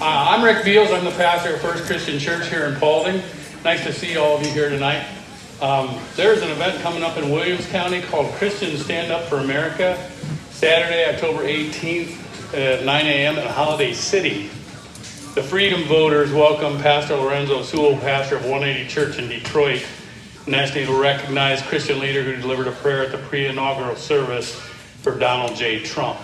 I'm Rick Beals. I'm the pastor of First Christian Church here in Paulding. Nice to see all of you here tonight. There's an event coming up in Williams County called Christians Stand Up for America, Saturday, October 18th at 9 a.m. in Holiday City. The Freedom Voters welcome Pastor Lorenzo Sewell, pastor of 180 Church in Detroit, nationally recognized Christian leader who delivered a prayer at the pre-inaugural service for Donald J. Trump.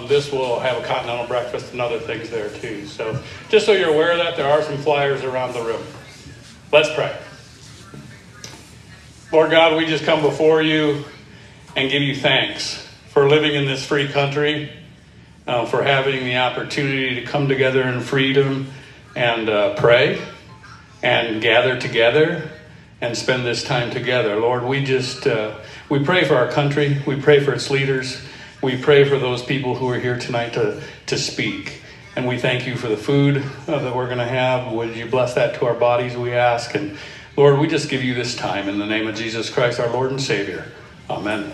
This will have a continental breakfast and other things there too. So just so you're aware of that, there are some flyers around the room. Let's pray. Lord God, we just come before you and give you thanks for living in this free country, for having the opportunity to come together in freedom and pray and gather together and spend this time together. Lord, we pray for our country. We pray for its leaders. We pray for those people who are here tonight to speak. And we thank you for the food that we're going to have. Would you bless that to our bodies, we ask. And Lord, we just give you this time in the name of Jesus Christ, our Lord and Savior. Amen.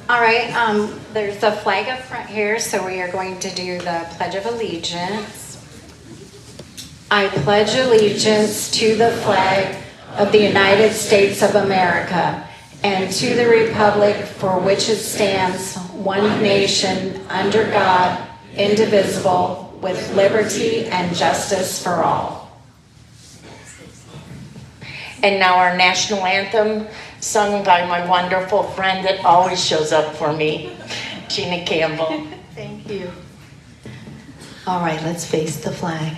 All right, there's a flag up front here, so we are going to do the Pledge of Allegiance. I pledge allegiance to the flag of the United States of America and to the republic for which it stands, one nation, under God, indivisible, with liberty and justice for all. And now our national anthem, sung by my wonderful friend that always shows up for me, Gina Campbell. Thank you. All right, let's face the flag.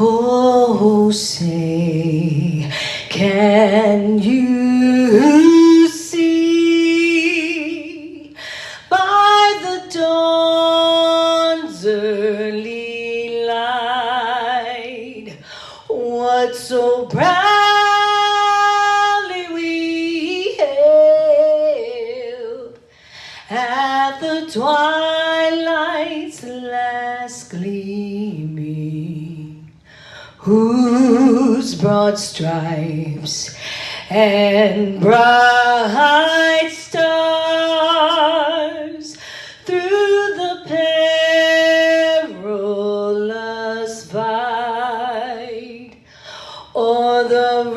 Oh, say, can you see by the dawn's early light what so proudly we hailed at the twilight's last gleaming, whose broad stripes and bright stars through the perilous fight o'er the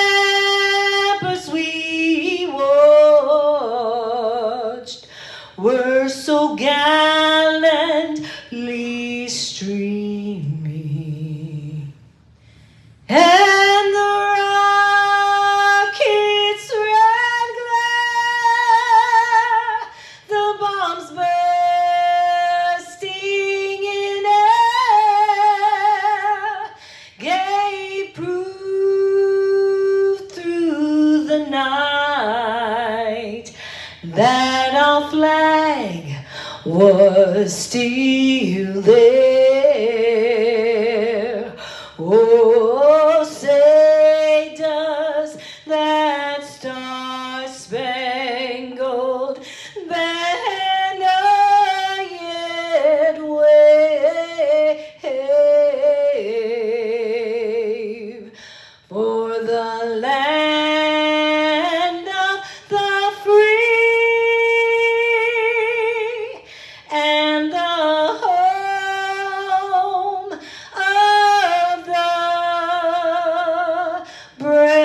ramparts we watched were so gallantly streaming, and the rocket's red glare, the bombs bursting in air, gave proof through the night that our flag was still there. Oh, say does that star-spangled banner yet wave for the land of the free and the home of the brave.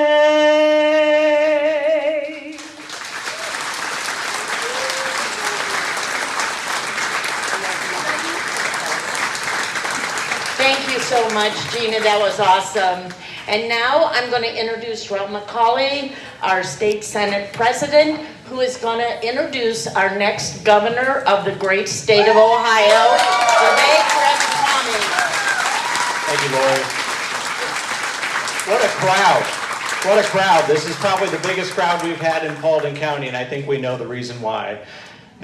Thank you so much, Gina. That was awesome. And now I'm going to introduce Rob McColley, our state Senate President, who is going to introduce our next governor of the great state of Ohio, Vivek Ramaswamy. Thank you, Lori. What a crowd. What a crowd. This is probably the biggest crowd we've had in Paulding County, and I think we know the reason why.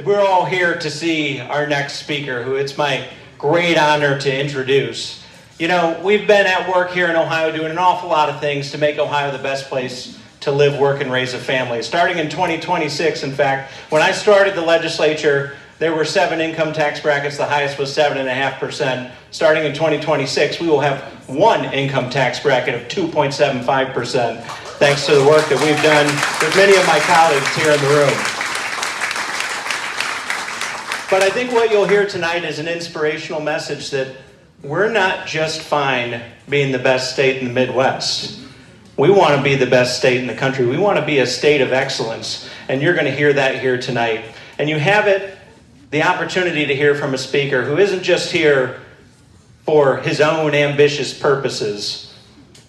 We're all here to see our next speaker, who it's my great honor to introduce. You know, we've been at work here in Ohio doing an awful lot of things to make Ohio the best place to live, work, and raise a family. Starting in 2026, in fact, when I started the legislature, there were 7 income tax brackets. The highest was 7.5%. Starting in 2026, we will have 1 income tax bracket of 2.75%. thanks to the work that we've done with many of my colleagues here in the room. But I think what you'll hear tonight is an inspirational message that we're not just fine being the best state in the Midwest. We want to be the best state in the country. We want to be a state of excellence, and you're going to hear that here tonight. And you have the opportunity to hear from a speaker who isn't just here for his own ambitious purposes.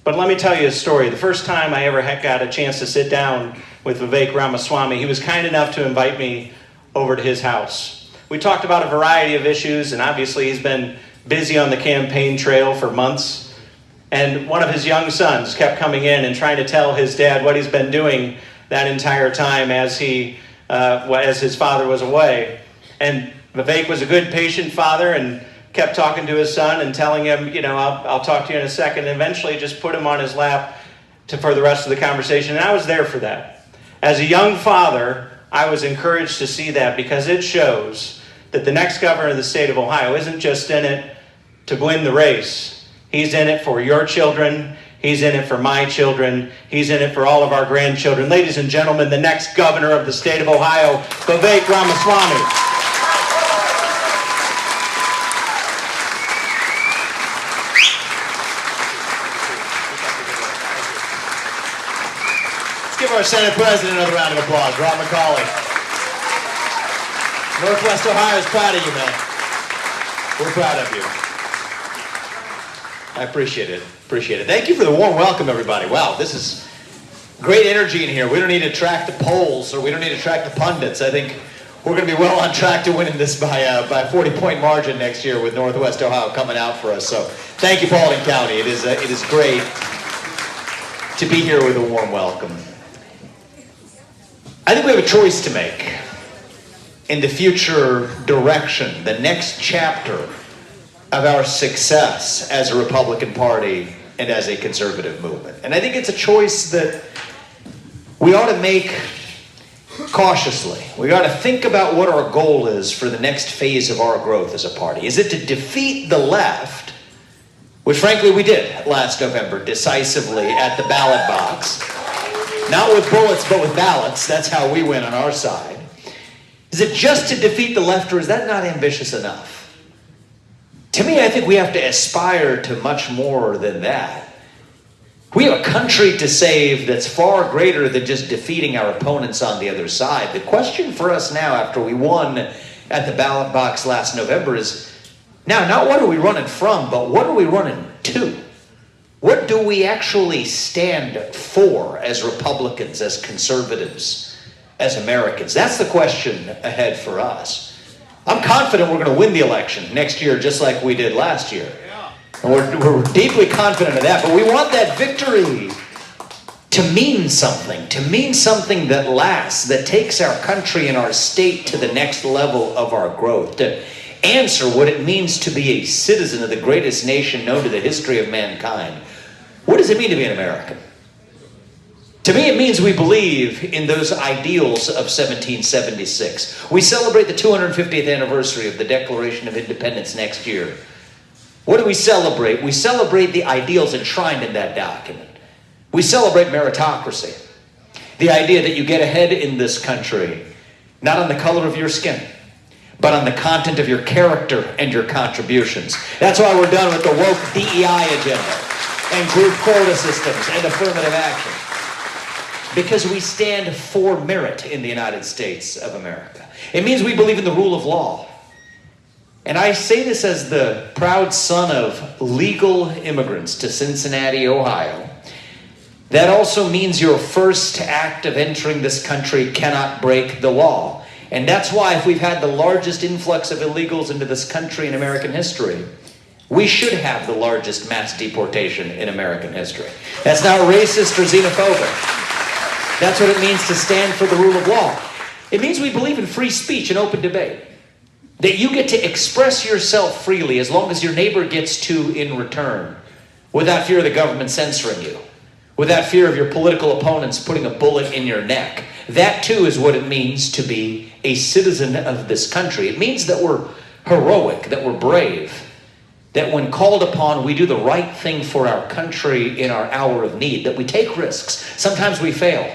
But let me tell you a story. The first time I ever got a chance to sit down with Vivek Ramaswamy, he was kind enough to invite me over to his house. We talked about a variety of issues, and obviously he's been busy on the campaign trail for months. And one of his young sons kept coming in and trying to tell his dad what he's been doing that entire time as his father was away. And Vivek was a good, patient father and kept talking to his son and telling him, I'll talk to you in a second. And eventually just put him on his lap for the rest of the conversation. And I was there for that. As a young father, I was encouraged to see that because it shows that the next governor of the state of Ohio isn't just in it to win the race. He's in it for your children. He's in it for my children. He's in it for all of our grandchildren. Ladies and gentlemen, the next governor of the state of Ohio, Vivek Ramaswamy. Give our Senate President another round of applause, Rob McColley. Northwest Ohio is proud of you, man. We're proud of you. I appreciate it. Thank you for the warm welcome, everybody. Wow, this is great energy in here. We don't need to track the polls, or we don't need to track the pundits. I think we're going to be well on track to winning this by a 40-point margin next year with Northwest Ohio coming out for us. So thank you, Paulding County. It is great to be here with a warm welcome. I think we have a choice to make in the future direction, the next chapter of our success as a Republican Party and as a conservative movement. And I think it's a choice that we ought to make cautiously. We ought to think about what our goal is for the next phase of our growth as a party. Is it to defeat the left, which frankly we did last November decisively at the ballot box? Not with bullets, but with ballots. That's how we win on our side. Is it just to defeat the left, or is that not ambitious enough? To me, I think we have to aspire to much more than that. We have a country to save that's far greater than just defeating our opponents on the other side. The question for us now, after we won at the ballot box last November, is now not what are we running from, but what are we running to? What do we actually stand for as Republicans, as conservatives, as Americans? That's the question ahead for us. I'm confident we're going to win the election next year just like we did last year. And we're deeply confident of that, but we want that victory to mean something that lasts, that takes our country and our state to the next level of our growth, to answer what it means to be a citizen of the greatest nation known to the history of mankind. What does it mean to be an American? To me, it means we believe in those ideals of 1776. We celebrate the 250th anniversary of the Declaration of Independence next year. What do we celebrate? We celebrate the ideals enshrined in that document. We celebrate meritocracy. The idea that you get ahead in this country, not on the color of your skin, but on the content of your character and your contributions. That's why we're done with the woke DEI agenda and group quota systems and affirmative action. Because we stand for merit in the United States of America. It means we believe in the rule of law. And I say this as the proud son of legal immigrants to Cincinnati, Ohio. That also means your first act of entering this country cannot break the law. And that's why if we've had the largest influx of illegals into this country in American history, we should have the largest mass deportation in American history. That's not racist or xenophobic. That's what it means to stand for the rule of law. It means we believe in free speech and open debate. That you get to express yourself freely as long as your neighbor gets to in return, without fear of the government censoring you, without fear of your political opponents putting a bullet in your neck. That too is what it means to be a citizen of this country. It means that we're heroic, that we're brave, that when called upon, we do the right thing for our country in our hour of need, that we take risks. Sometimes we fail,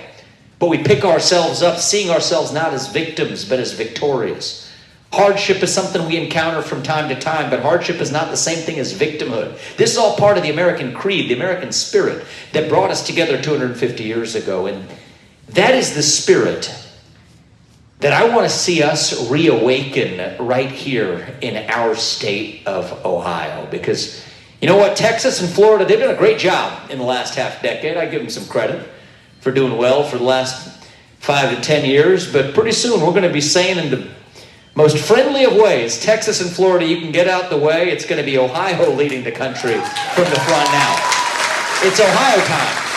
but we pick ourselves up, seeing ourselves not as victims, but as victorious. Hardship is something we encounter from time to time, but hardship is not the same thing as victimhood. This is all part of the American creed, the American spirit that brought us together 250 years ago. And that is the spirit that I want to see us reawaken right here in our state of Ohio. Because you know what? Texas and Florida, they've done a great job in the last half decade. I give them some credit for doing well for the last 5 to 10 years. But pretty soon we're going to be saying in the most friendly of ways, Texas and Florida, you can get out the way. It's going to be Ohio leading the country from the front now. It's Ohio time.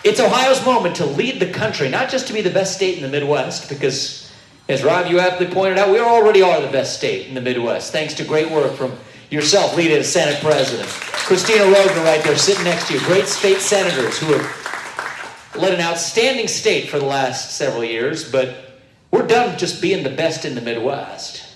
It's Ohio's moment to lead the country, not just to be the best state in the Midwest, because, as Rob, you aptly pointed out, we already are the best state in the Midwest, thanks to great work from yourself, leading as Senate President. Christina Rogan right there sitting next to you. Great state senators who have led an outstanding state for the last several years, but we're done just being the best in the Midwest.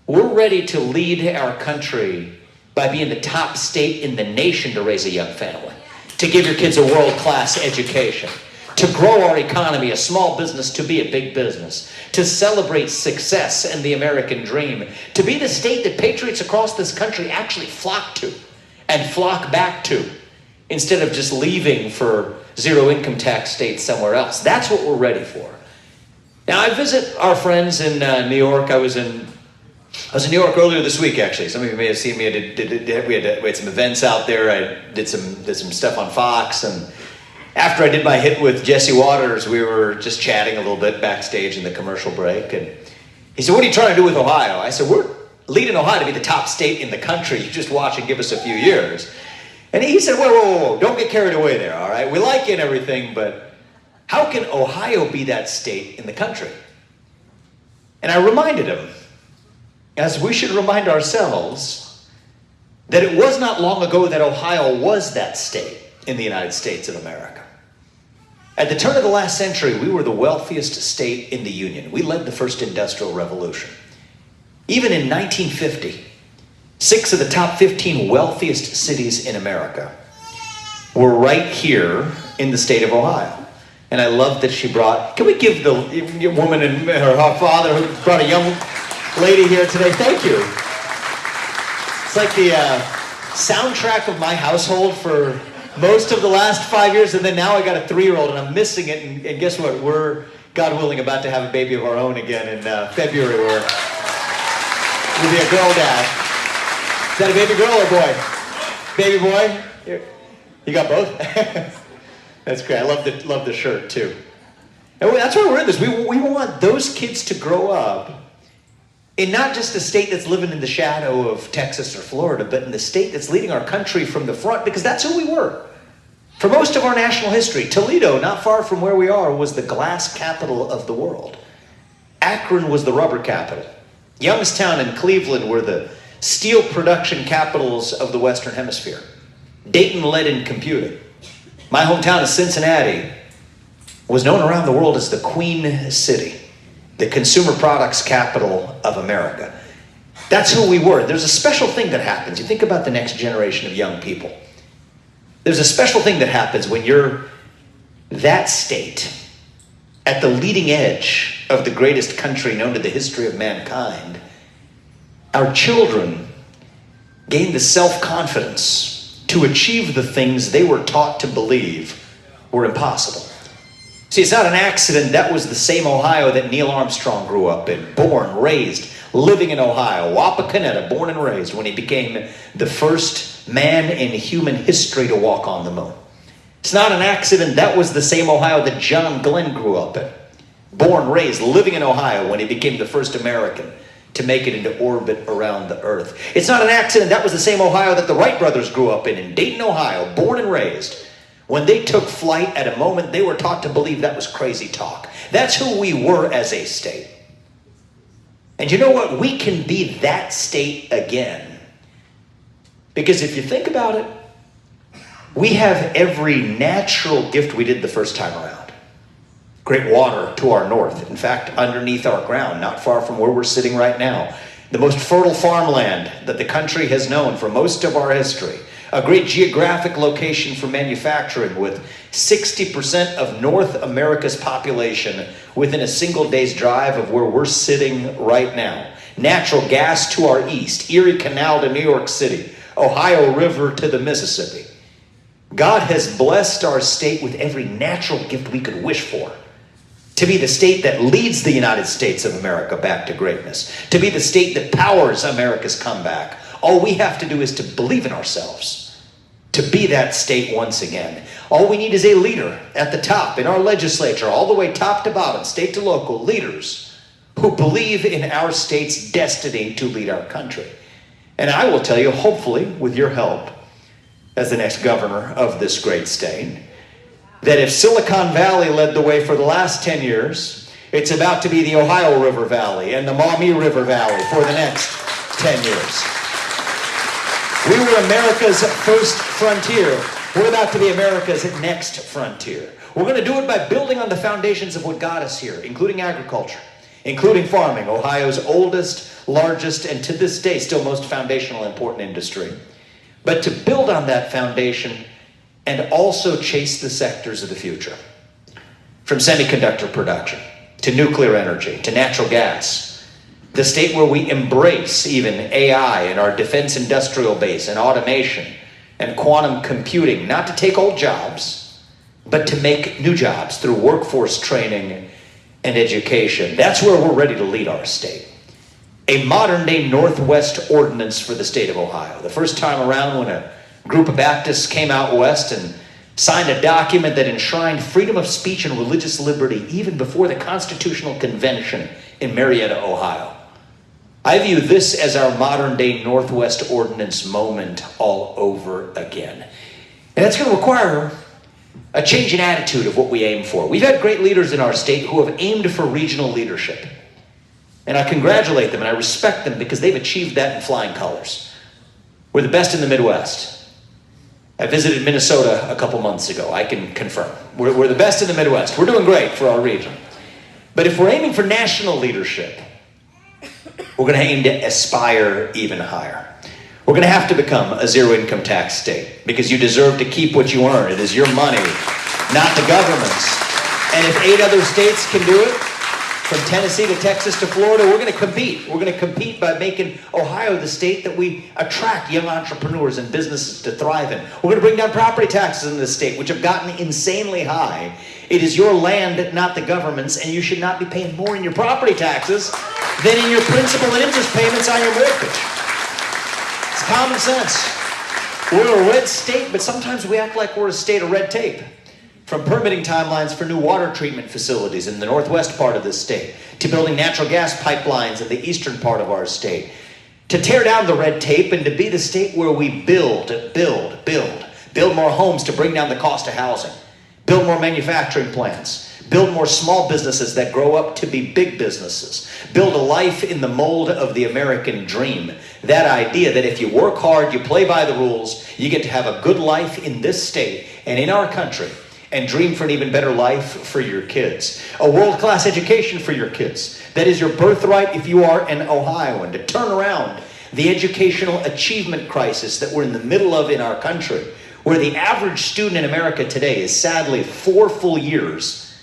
We're ready to lead our country by being the top state in the nation to raise a young family, to give your kids a world-class education, to grow our economy, a small business to be a big business, to celebrate success and the American dream, to be the state that patriots across this country actually flock to and flock back to, instead of just leaving for zero income tax states somewhere else. That's what we're ready for. Now, I visit our friends in New York. I was in New York earlier this week, actually. Some of you may have seen me. We had some events out there. I did some stuff on Fox, and after I did my hit with Jesse Waters, we were just chatting a little bit backstage in the commercial break, and he said, "What are you trying to do with Ohio?" I said, "We're leading Ohio to be the top state in the country. You just watch and give us a few years." And he said, whoa, don't get carried away there, all right? We like you and everything, but how can Ohio be that state in the country? And I reminded him, as we should remind ourselves, that it was not long ago that Ohio was that state in the United States of America. At the turn of the last century, we were the wealthiest state in the Union. We led the first industrial revolution. Even in 1950, 6 of the top 15 wealthiest cities in America were right here in the state of Ohio. And I love that she brought, can we give the woman and her father who brought a young lady here today? Thank you. It's like the soundtrack of my household for most of the last 5 years, and then now I got a 3-year-old and I'm missing it, and guess what? We're, God willing, about to have a baby of our own again in February, where we'll be a girl dad. Is that a baby girl or boy? Baby boy? Here. You got both? That's great. I love the shirt too. And that's why we're in this. We want those kids to grow up in not just a state that's living in the shadow of Texas or Florida, but in the state that's leading our country from the front, because that's who we were. For most of our national history, Toledo, not far from where we are, was the glass capital of the world. Akron was the rubber capital. Youngstown and Cleveland were the steel production capitals of the Western Hemisphere. Dayton led in computing. My hometown of Cincinnati was known around the world as the Queen City, the consumer products capital of America. That's who we were. There's a special thing that happens. You think about the next generation of young people. There's a special thing that happens when you're that state at the leading edge of the greatest country known to the history of mankind. Our children gain the self-confidence to achieve the things they were taught to believe were impossible. See, it's not an accident that was the same Ohio that Neil Armstrong grew up in, born, raised, living in Ohio, Wapakoneta, born and raised, when he became the first man in human history to walk on the moon. It's not an accident that was the same Ohio that John Glenn grew up in, born, raised, living in Ohio, when he became the first American to make it into orbit around the earth. It's not an accident that was the same Ohio that the Wright brothers grew up in Dayton, Ohio, born and raised, when they took flight at a moment they were taught to believe that was crazy talk. That's who we were as a state. And you know what? We can be that state again. Because if you think about it, we have every natural gift we did the first time around. Great water to our north. In fact, underneath our ground, not far from where we're sitting right now, the most fertile farmland that the country has known for most of our history, a great geographic location for manufacturing with 60% of North America's population within a single day's drive of where we're sitting right now. Natural gas to our east, Erie Canal to New York City, Ohio River to the Mississippi. God has blessed our state with every natural gift we could wish for. To be the state that leads the United States of America back to greatness. To be the state that powers America's comeback. All we have to do is to believe in ourselves. To be that state once again. All we need is a leader at the top, in our legislature, all the way top to bottom, state to local, leaders who believe in our state's destiny to lead our country. And I will tell you, hopefully, with your help, as the next governor of this great state, that if Silicon Valley led the way for the last 10 years, it's about to be the Ohio River Valley and the Maumee River Valley for the next 10 years. We were America's first frontier. We're about to be America's next frontier. We're going to do it by building on the foundations of what got us here, including agriculture, including farming, Ohio's oldest, largest, and to this day still most foundational important industry. But to build on that foundation and also chase the sectors of the future. From semiconductor production, to nuclear energy, to natural gas. The state where we embrace even AI and our defense industrial base and automation and quantum computing, not to take old jobs, but to make new jobs through workforce training and education. That's where we're ready to lead our state. A modern-day Northwest ordinance for the state of Ohio. The first time around when a group of Baptists came out west and signed a document that enshrined freedom of speech and religious liberty even before the Constitutional Convention in Marietta, Ohio. I view this as our modern-day Northwest ordinance moment all over again. And that's going to require a change in attitude of what we aim for. We've had great leaders in our state who have aimed for regional leadership. And I congratulate them and I respect them because they've achieved that in flying colors. We're the best in the Midwest. I visited Minnesota a couple months ago. I can confirm. We're the best in the Midwest. We're doing great for our region. But if we're aiming for national leadership, we're going to aim to aspire even higher. We're going to have to become a zero-income tax state because you deserve to keep what you earn. It is your money, not the government's. And if 8 other states can do it, from Tennessee to Texas to Florida, we're going to compete. We're going to compete by making Ohio the state that we attract young entrepreneurs and businesses to thrive in. We're going to bring down property taxes in this state, which have gotten insanely high. It is your land, not the government's, and you should not be paying more in your property taxes than in your principal and interest payments on your mortgage. It's common sense. We're a red state, but sometimes we act like we're a state of red tape. From permitting timelines for new water treatment facilities in the northwest part of this state, to building natural gas pipelines in the eastern part of our state, to tear down the red tape and to be the state where we build more homes to bring down the cost of housing, build more manufacturing plants, build more small businesses that grow up to be big businesses, build a life in the mold of the American dream. That idea that if you work hard, you play by the rules, you get to have a good life in this state and in our country, and dream for an even better life for your kids. A world-class education for your kids. That is your birthright if you are an Ohioan. To turn around the educational achievement crisis that we're in the middle of in our country, where the average student in America today is sadly 4 full years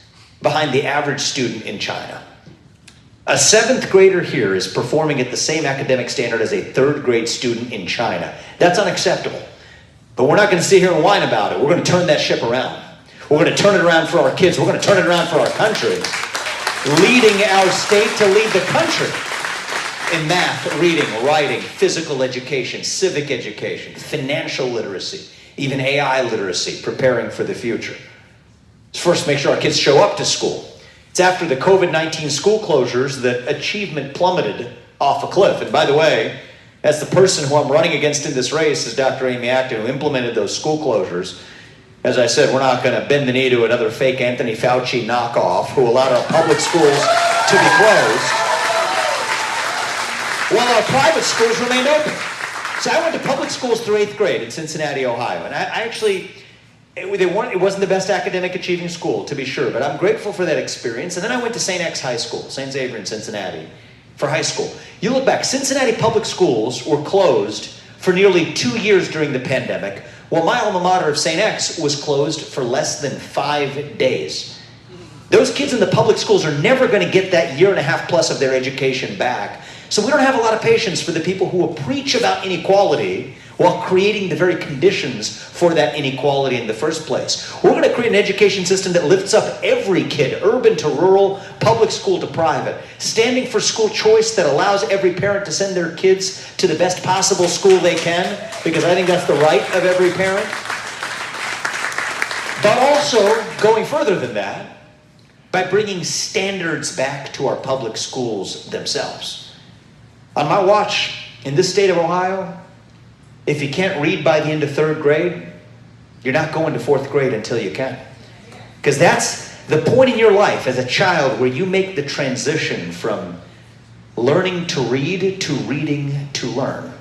behind the average student in China. A 7th grader here is performing at the same academic standard as a 3rd grade student in China. That's unacceptable. But we're not going to sit here and whine about it. We're going to turn that ship around. We're going to turn it around for our kids. We're going to turn it around for our country. Leading our state to lead the country in math, reading, writing, physical education, civic education, financial literacy, even AI literacy, preparing for the future. First, make sure our kids show up to school. It's after the COVID-19 school closures that achievement plummeted off a cliff. And by the way, as the person who I'm running against in this race is Dr. Amy Acton, who implemented those school closures. As I said, we're not going to bend the knee to another fake Anthony Fauci knockoff who allowed our public schools to be closed while our private schools remained open. So I went to public schools through 8th grade in Cincinnati, Ohio. And it wasn't the best academic achieving school, to be sure, but I'm grateful for that experience. And then I went to St. X High School, St. Xavier in Cincinnati. for high school. You look back, Cincinnati public schools were closed for nearly 2 years during the pandemic, while my alma mater of St. X was closed for less than 5 days. Those kids in the public schools are never going to get that year and a half plus of their education back. So we don't have a lot of patience for the people who will preach about inequality while creating the very conditions for that inequality in the first place. We're going to create an education system that lifts up every kid, urban to rural, public school to private, standing for school choice that allows every parent to send their kids to the best possible school they can, because I think that's the right of every parent. But also, going further than that, by bringing standards back to our public schools themselves. On my watch, in this state of Ohio, if you can't read by the end of 3rd grade, you're not going to 4th grade until you can. Because that's the point in your life as a child where you make the transition from learning to read to reading to learn.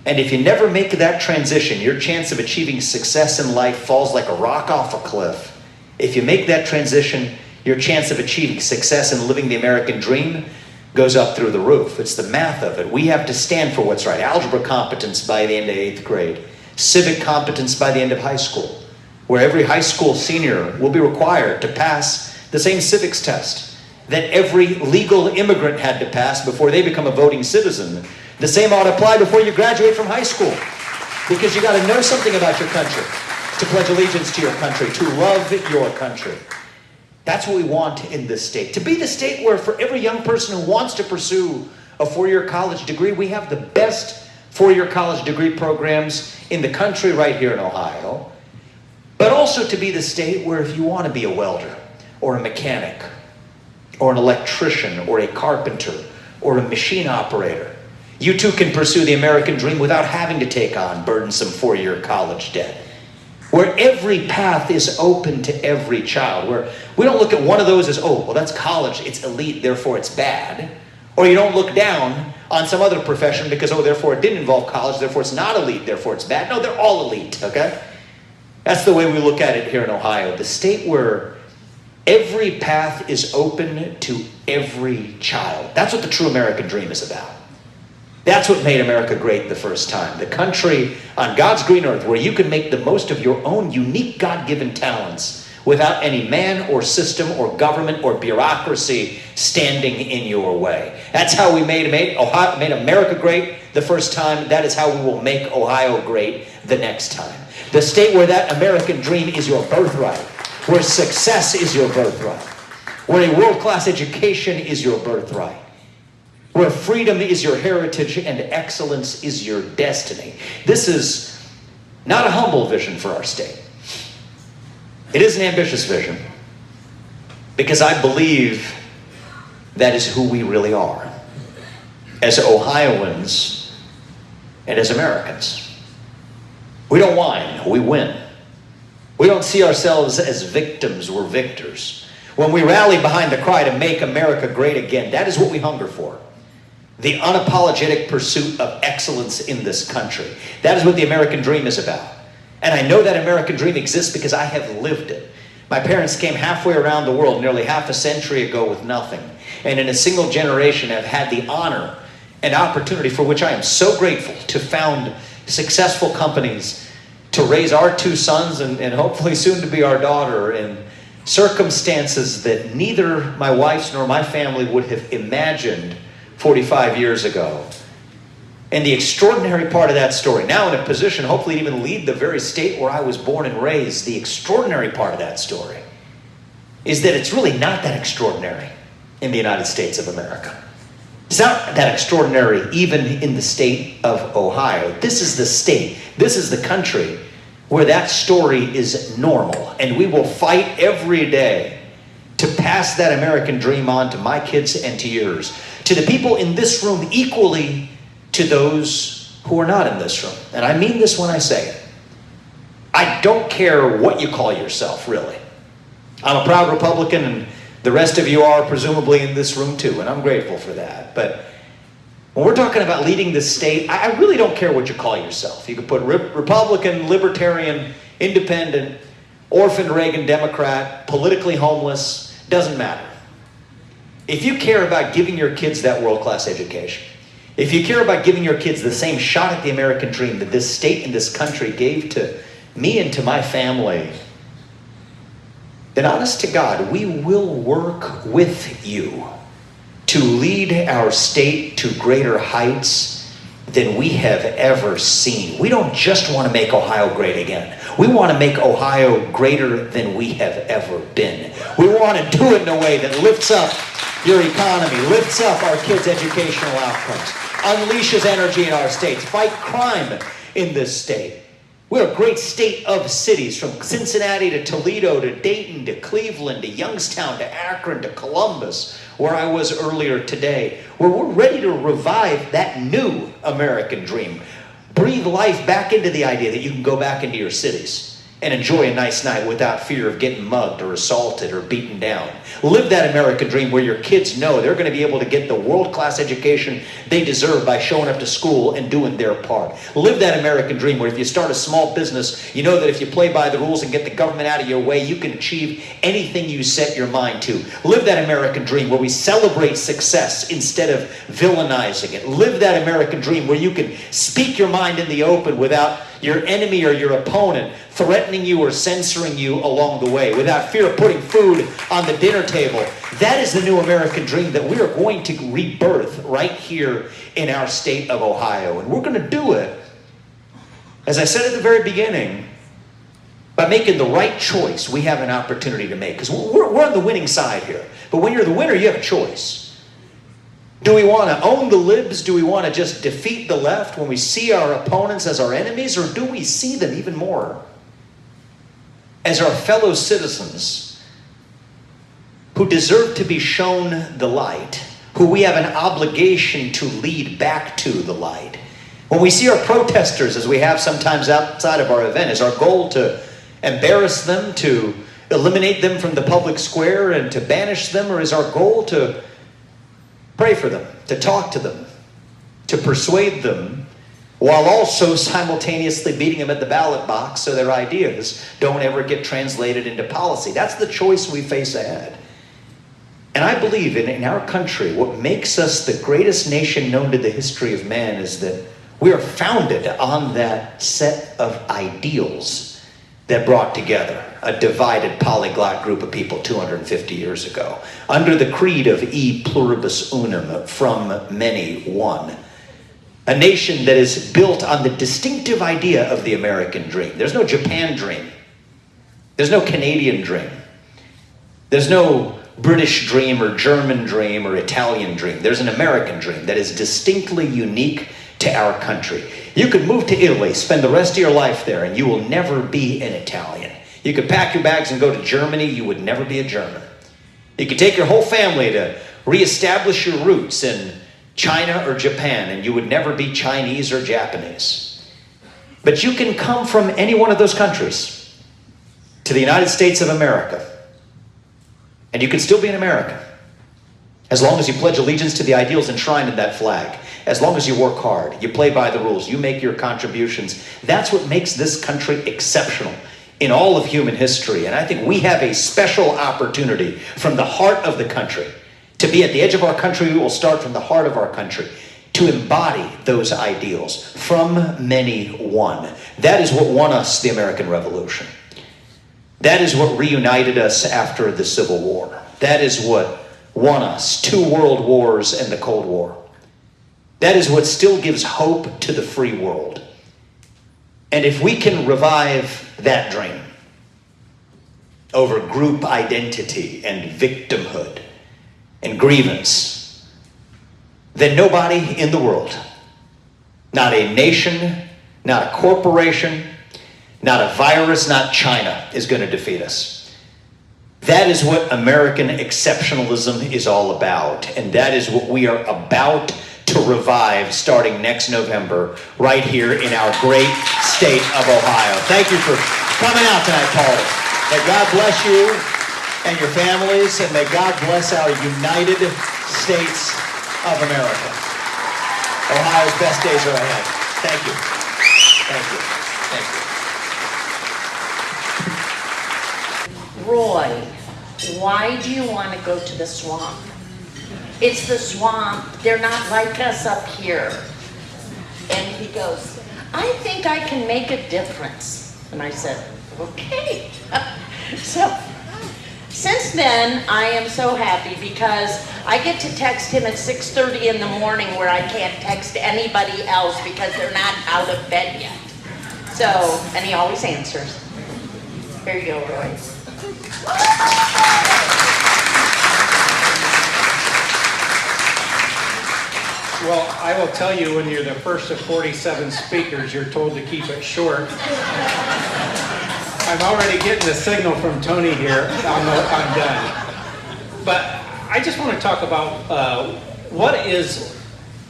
And if you never make that transition, your chance of achieving success in life falls like a rock off a cliff. If you make that transition, your chance of achieving success and living the American dream goes up through the roof. It's the math of it. We have to stand for what's right. Algebra competence by the end of 8th grade. Civic competence by the end of high school, where every high school senior will be required to pass the same civics test that every legal immigrant had to pass before they become a voting citizen. The same ought to apply before you graduate from high school, because you got to know something about your country, to pledge allegiance to your country, to love your country. That's what we want in this state. To be the state where for every young person who wants to pursue a 4-year college degree, we have the best 4-year college degree programs in the country right here in Ohio. But also to be the state where if you want to be a welder or a mechanic or an electrician or a carpenter or a machine operator, you too can pursue the American dream without having to take on burdensome 4-year college debt. Where every path is open to every child, where we don't look at one of those as, oh, well, that's college, it's elite, therefore it's bad. Or you don't look down on some other profession because, oh, therefore it didn't involve college, therefore it's not elite, therefore it's bad. No, they're all elite, okay? That's the way we look at it here in Ohio, the state where every path is open to every child. That's what the true American dream is about. That's what made America great the first time. The country on God's green earth where you can make the most of your own unique God-given talents without any man or system or government or bureaucracy standing in your way. That's how we made America great the first time. That is how we will make Ohio great the next time. The state where that American dream is your birthright, where success is your birthright, where a world-class education is your birthright, where freedom is your heritage and excellence is your destiny. This is not a humble vision for our state. It is an ambitious vision, because I believe that is who we really are as Ohioans and as Americans. We don't whine, we win. We don't see ourselves as victims, we're victors. When we rally behind the cry to make America great again, that is what we hunger for. The unapologetic pursuit of excellence in this country. That is what the American dream is about. And I know that American dream exists because I have lived it. My parents came halfway around the world nearly half a century ago with nothing. And in a single generation have had the honor and opportunity, for which I am so grateful, to found successful companies, to raise our 2 sons and hopefully soon to be our daughter in circumstances that neither my wife's nor my family would have imagined 45 years ago. And the extraordinary part of that story, now in a position hopefully to even lead the very state where I was born and raised, the extraordinary part of that story is that it's really not that extraordinary in the United States of America. It's not that extraordinary even in the state of Ohio. This is the state, this is the country where that story is normal. And we will fight every day to pass that American dream on to my kids and to yours, to the people in this room equally to those who are not in this room. And I mean this when I say it. I don't care what you call yourself, really. I'm a proud Republican, and the rest of you are presumably in this room too, and I'm grateful for that. But when we're talking about leading this state, I really don't care what you call yourself. You could put Republican, Libertarian, Independent, orphaned Reagan Democrat, politically homeless, doesn't matter. if you care about giving your kids that world-class education, if you care about giving your kids the same shot at the American dream that this state and this country gave to me and to my family, then honest to God, we will work with you to lead our state to greater heights than we have ever seen. We don't just want to make Ohio great again. We want to make Ohio greater than we have ever been. We want to do it in a way that lifts up your economy, lifts up our kids' educational outcomes, unleashes energy in our states, fight crime in this state. We're a great state of cities, from Cincinnati to Toledo to Dayton to Cleveland to Youngstown to Akron to Columbus, where I was earlier today, where we're ready to revive that new American dream. Breathe life back into the idea that you can go back into your cities and enjoy a nice night without fear of getting mugged or assaulted or beaten down. Live that American dream where your kids know they're going to be able to get the world-class education they deserve by showing up to school and doing their part. Live that American dream where if you start a small business, you know that if you play by the rules and get the government out of your way, you can achieve anything you set your mind to. Live that American dream where we celebrate success instead of villainizing it. Live that American dream where you can speak your mind in the open without your enemy or your opponent threatening you or censoring you along the way, without fear of putting food on the dinner table. That is the new American dream that we are going to rebirth right here in our state of Ohio. And we're going to do it, as I said at the very beginning, by making the right choice we have an opportunity to make. Because we're on the winning side here. But when you're the winner, you have a choice. Do we want to own the libs? Do we want to just defeat the left when we see our opponents as our enemies? Or do we see them even more as our fellow citizens who deserve to be shown the light, who we have an obligation to lead back to the light? When we see our protesters, as we have sometimes outside of our event, is our goal to embarrass them, to eliminate them from the public square and to banish them? Or is our goal to pray for them, to talk to them, to persuade them, while also simultaneously beating them at the ballot box so their ideas don't ever get translated into policy? That's the choice we face ahead. And I believe in our country, what makes us the greatest nation known to the history of man is that we are founded on that set of ideals that brought together a divided polyglot group of people 250 years ago, under the creed of e pluribus unum, from many one. A nation that is built on the distinctive idea of the American dream. There's no Japan dream. There's no Canadian dream. There's no British dream or German dream or Italian dream. There's an American dream that is distinctly unique to our country. You could move to Italy, spend the rest of your life there, and you will never be an Italian. You could pack your bags and go to Germany, you would never be a German. You could take your whole family to reestablish your roots in China or Japan, and you would never be Chinese or Japanese. But you can come from any one of those countries to the United States of America, and you can still be an American, as long as you pledge allegiance to the ideals enshrined in that flag. As long as you work hard, you play by the rules, you make your contributions. That's what makes this country exceptional in all of human history. And I think we have a special opportunity from the heart of the country to be at the edge of our country. We will start from the heart of our country to embody those ideals, from many one. That is what won us the American Revolution. That is what reunited us after the Civil War. That is what won us 2 world wars and the Cold War. That is what still gives hope to the free world. And if we can revive that dream over group identity and victimhood and grievance, then nobody in the world, not a nation, not a corporation, not a virus, not China, is going to defeat us. That is what American exceptionalism is all about. And that is what we are about to revive starting next November right here in our great state of Ohio. Thank you for coming out tonight, Paulding. May God bless you and your families, and may God bless our United States of America. Ohio's best days are ahead. Thank you. Thank you. Thank you. Roy, why do you want to go to the swamp? It's the swamp. They're not like us up here. And he goes, I think I can make a difference. And I said, okay. So since then, I am so happy because I get to text him at 6:30 in the morning where I can't text anybody else because they're not out of bed yet. So, and he always answers. Here you go, Roy. Well, I will tell you, when you're the first of 47 speakers, you're told to keep it short. I'm already getting the signal from Tony here. I'm done. But I just want to talk about what is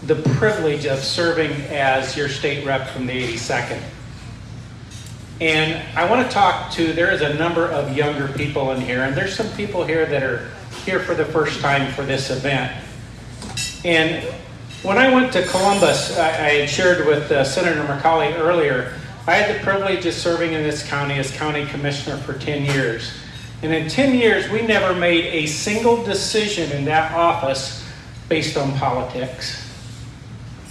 the privilege of serving as your state rep from the 82nd. And I want to talk to, there is a number of younger people in here, and there's some people here that are here for the first time for this event. And when I went to Columbus, I had shared with Senator McColley earlier, I had the privilege of serving in this county as county commissioner for 10 years. And in 10 years, we never made a single decision in that office based on politics.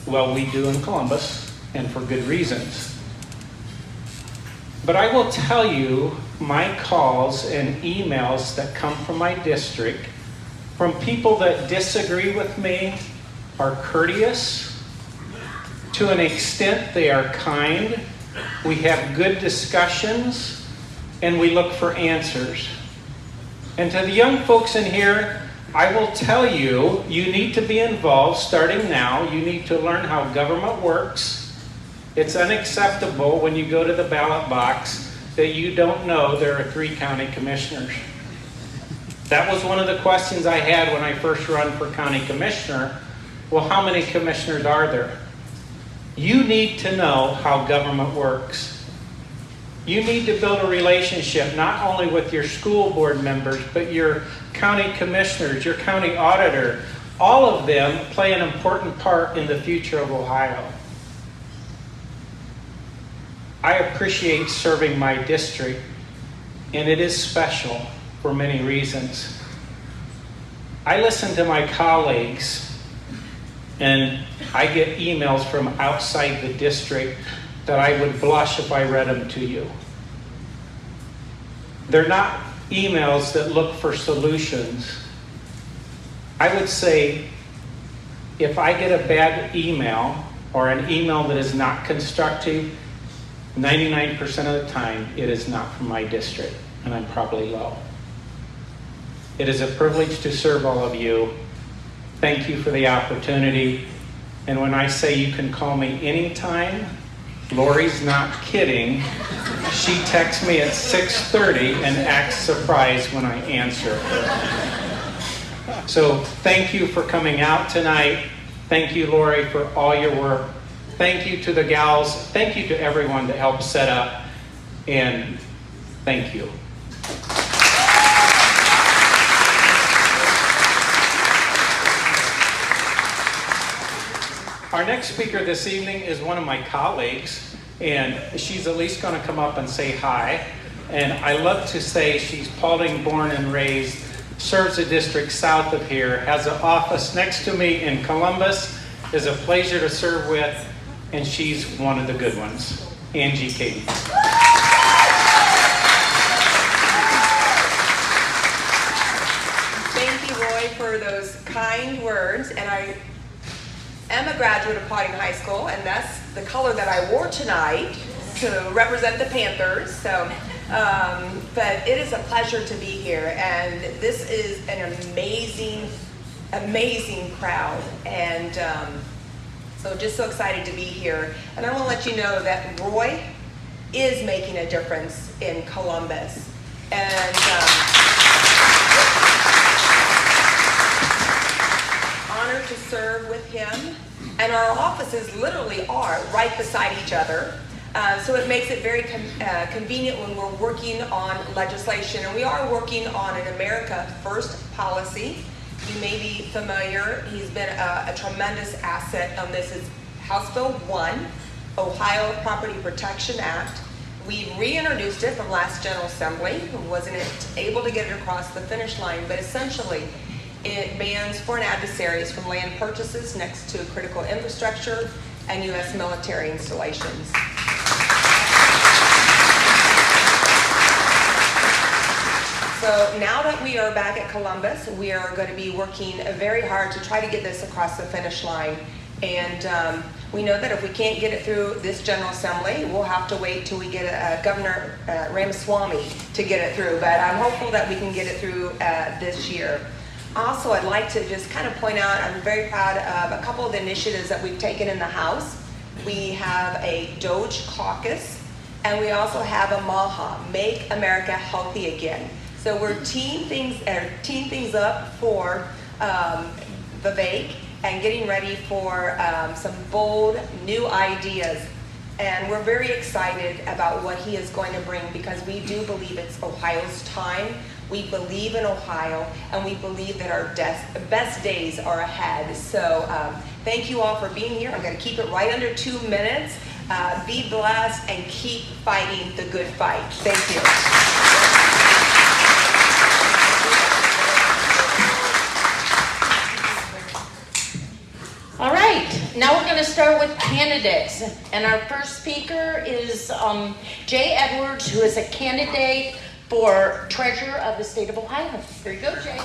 Well, we do in Columbus, and for good reasons. But I will tell you, my calls and emails that come from my district, from people that disagree with me, are courteous. To an extent, they are kind. We have good discussions, and we look for answers. And to the young folks in here, I will tell you, you need to be involved starting now. You need to learn how government works. It's unacceptable when you go to the ballot box that you don't know there are 3 county commissioners. That was one of the questions I had when I first ran for county commissioner. Well, how many commissioners are there? You need to know how government works. You need to build a relationship not only with your school board members, but your county commissioners, your county auditor. All of them play an important part in the future of Ohio. I appreciate serving my district, and it is special for many reasons. I listen to my colleagues, and I get emails from outside the district that I would blush if I read them to you. They're not emails that look for solutions. I would say, if I get a bad email or an email that is not constructive, 99% of the time, it is not from my district, and I'm probably low. It is a privilege to serve all of you. Thank you for the opportunity. And when I say you can call me anytime, Lori's not kidding. She texts me at 6:30 and acts surprised when I answer her. So thank you for coming out tonight. Thank you, Lori, for all your work. Thank you to the gals. Thank you to everyone that helped set up. And thank you. Our next speaker this evening is one of my colleagues, and she's at least going to come up and say hi. And I love to say she's Paulding born and raised, serves a district south of here, has an office next to me in Columbus, is a pleasure to serve with, and she's one of the good ones. Angie Katie. Thank you, Roy, for those kind words. And I am a graduate of Paulding High School, and that's the color that I wore tonight to represent the Panthers. So, but it is a pleasure to be here, and this is an amazing, amazing crowd, and so just so excited to be here. And I want to let you know that Roy is making a difference in Columbus, and honored to serve with him. And our offices literally are right beside each other. So it makes it very convenient when we're working on legislation. And we are working on an America First policy. You may be familiar. He's been a tremendous asset on this. It's House Bill 1, Ohio Property Protection Act. We reintroduced it from last General Assembly. Wasn't able to get it across the finish line, but essentially It bans foreign adversaries from land purchases next to critical infrastructure and U.S. military installations. So now that we are back at Columbus, we are going to be working very hard to try to get this across the finish line. And we know that if we can't get it through this General Assembly, we'll have to wait till we get Governor Ramaswamy to get it through. But I'm hopeful that we can get it through this year. Also, I'd like to just kind of point out, I'm very proud of a couple of the initiatives that we've taken in the House. We have a Doge Caucus, and we also have a MAHA, Make America Healthy Again. So we're teeing things up for Vivek and getting ready for some bold new ideas. And we're very excited about what he is going to bring, because we do believe it's Ohio's time. We believe in Ohio, and we believe that our best days are ahead. So thank you all for being here. I'm going to keep it right under 2 minutes. Be blessed and keep fighting the good fight. Thank you. All right, now we're going to start with candidates. And our first speaker is Jay Edwards, who is a candidate for Treasurer of the State of Ohio. Here you go, Jay.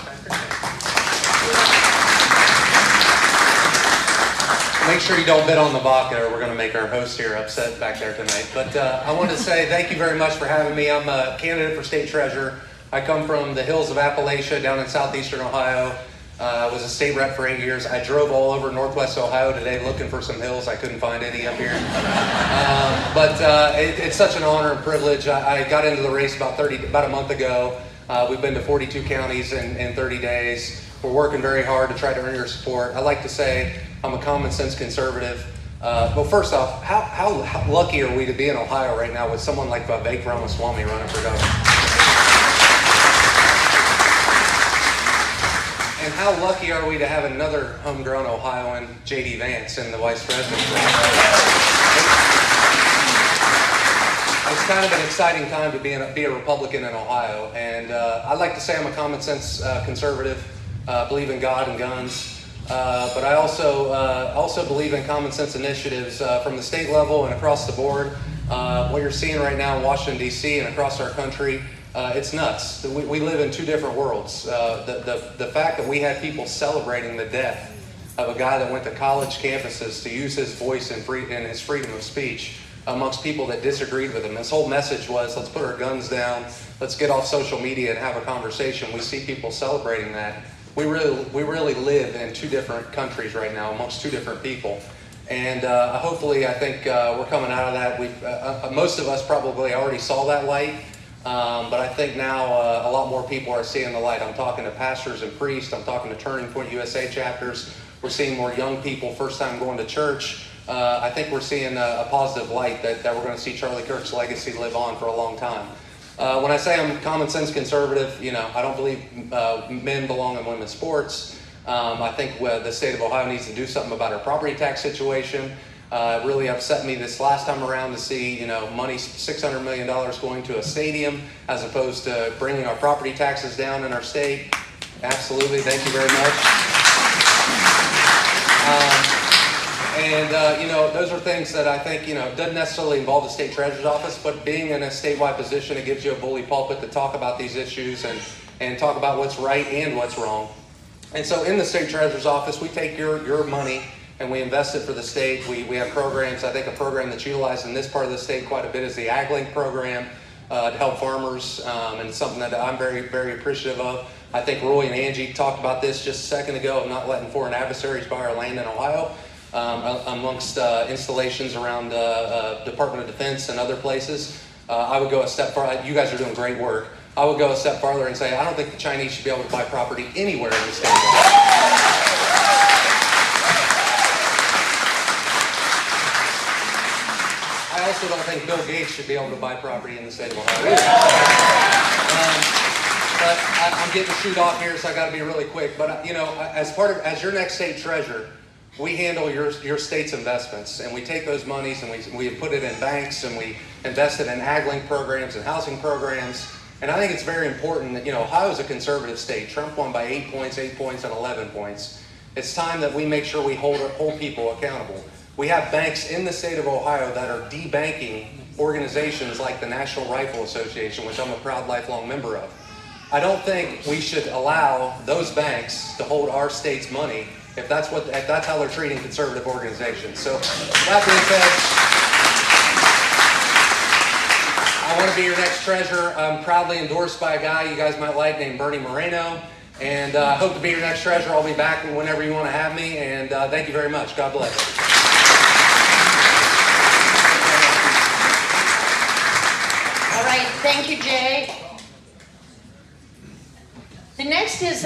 Make sure you don't bet on the vodka, or we're going to make our host here upset back there tonight. But I want to say thank you very much for having me. I'm a candidate for State Treasurer. I come from the hills of Appalachia down in southeastern Ohio. I was a state rep for 8 years. I drove all over northwest Ohio today looking for some hills. I couldn't find any up here. But it's such an honor and privilege. I got into the race about a month ago. We've been to 42 counties in 30 days. We're working very hard to try to earn your support. I like to say I'm a common sense conservative. But first off, how lucky are we to be in Ohio right now with someone like Vivek Ramaswamy running for governor? And how lucky are we to have another homegrown Ohioan, J.D. Vance, in the vice presidency? It's kind of an exciting time to be a Republican in Ohio. And I like to say I'm a common sense conservative, believe in God and guns. But I also believe in common sense initiatives from the state level and across the board. What you're seeing right now in Washington, D.C. and across our country, it's nuts. We live in two different worlds. The fact that we had people celebrating the death of a guy that went to college campuses to use his voice and his freedom of speech amongst people that disagreed with him. His whole message was, let's put our guns down, let's get off social media and have a conversation. We see people celebrating that. We really live in two different countries right now amongst two different people. And hopefully, I think we're coming out of that. Most of us probably already saw that light. But I think now a lot more people are seeing the light. I'm talking to pastors and priests. I'm talking to Turning Point USA chapters. We're seeing more young people first time going to church. I think we're seeing a positive light that we're going to see Charlie Kirk's legacy live on for a long time. When I say I'm common sense conservative, I don't believe men belong in women's sports. I think the state of Ohio needs to do something about our property tax situation. It really upset me this last time around to see, money, $600 million going to a stadium as opposed to bringing our property taxes down in our state. Absolutely, thank you very much. Those are things that I think, doesn't necessarily involve the state treasurer's office, but being in a statewide position, it gives you a bully pulpit to talk about these issues and talk about what's right and what's wrong. And so in the state treasurer's office, we take your money and we invest it for the state. We have programs. I think a program that's utilized in this part of the state quite a bit is the AgLink program to help farmers, and it's something that I'm very, very appreciative of. I think Roy and Angie talked about this just a second ago of not letting foreign adversaries buy our land in Ohio, amongst installations around Department of Defense and other places. I would go a step farther. You guys are doing great work. I would go a step farther and say I don't think the Chinese should be able to buy property anywhere in the state. I also don't think Bill Gates should be able to buy property in the state of Ohio. But I'm getting to shoot off here, so I got to be really quick. But as your next state treasurer, we handle your state's investments, and we take those monies and we put it in banks, and we invest it in AgLink programs and housing programs. And I think it's very important that, Ohio is a conservative state. Trump won by 8 points, and 11 points. It's time that we make sure we hold people accountable. We have banks in the state of Ohio that are debanking organizations like the National Rifle Association, which I'm a proud lifelong member of. I don't think we should allow those banks to hold our state's money if that's how they're treating conservative organizations. So that being said, I want to be your next treasurer. I'm proudly endorsed by a guy you guys might like named Bernie Moreno. And I hope to be your next treasurer. I'll be back whenever you want to have me. And thank you very much. God bless. All right, thank you, Jay. The next is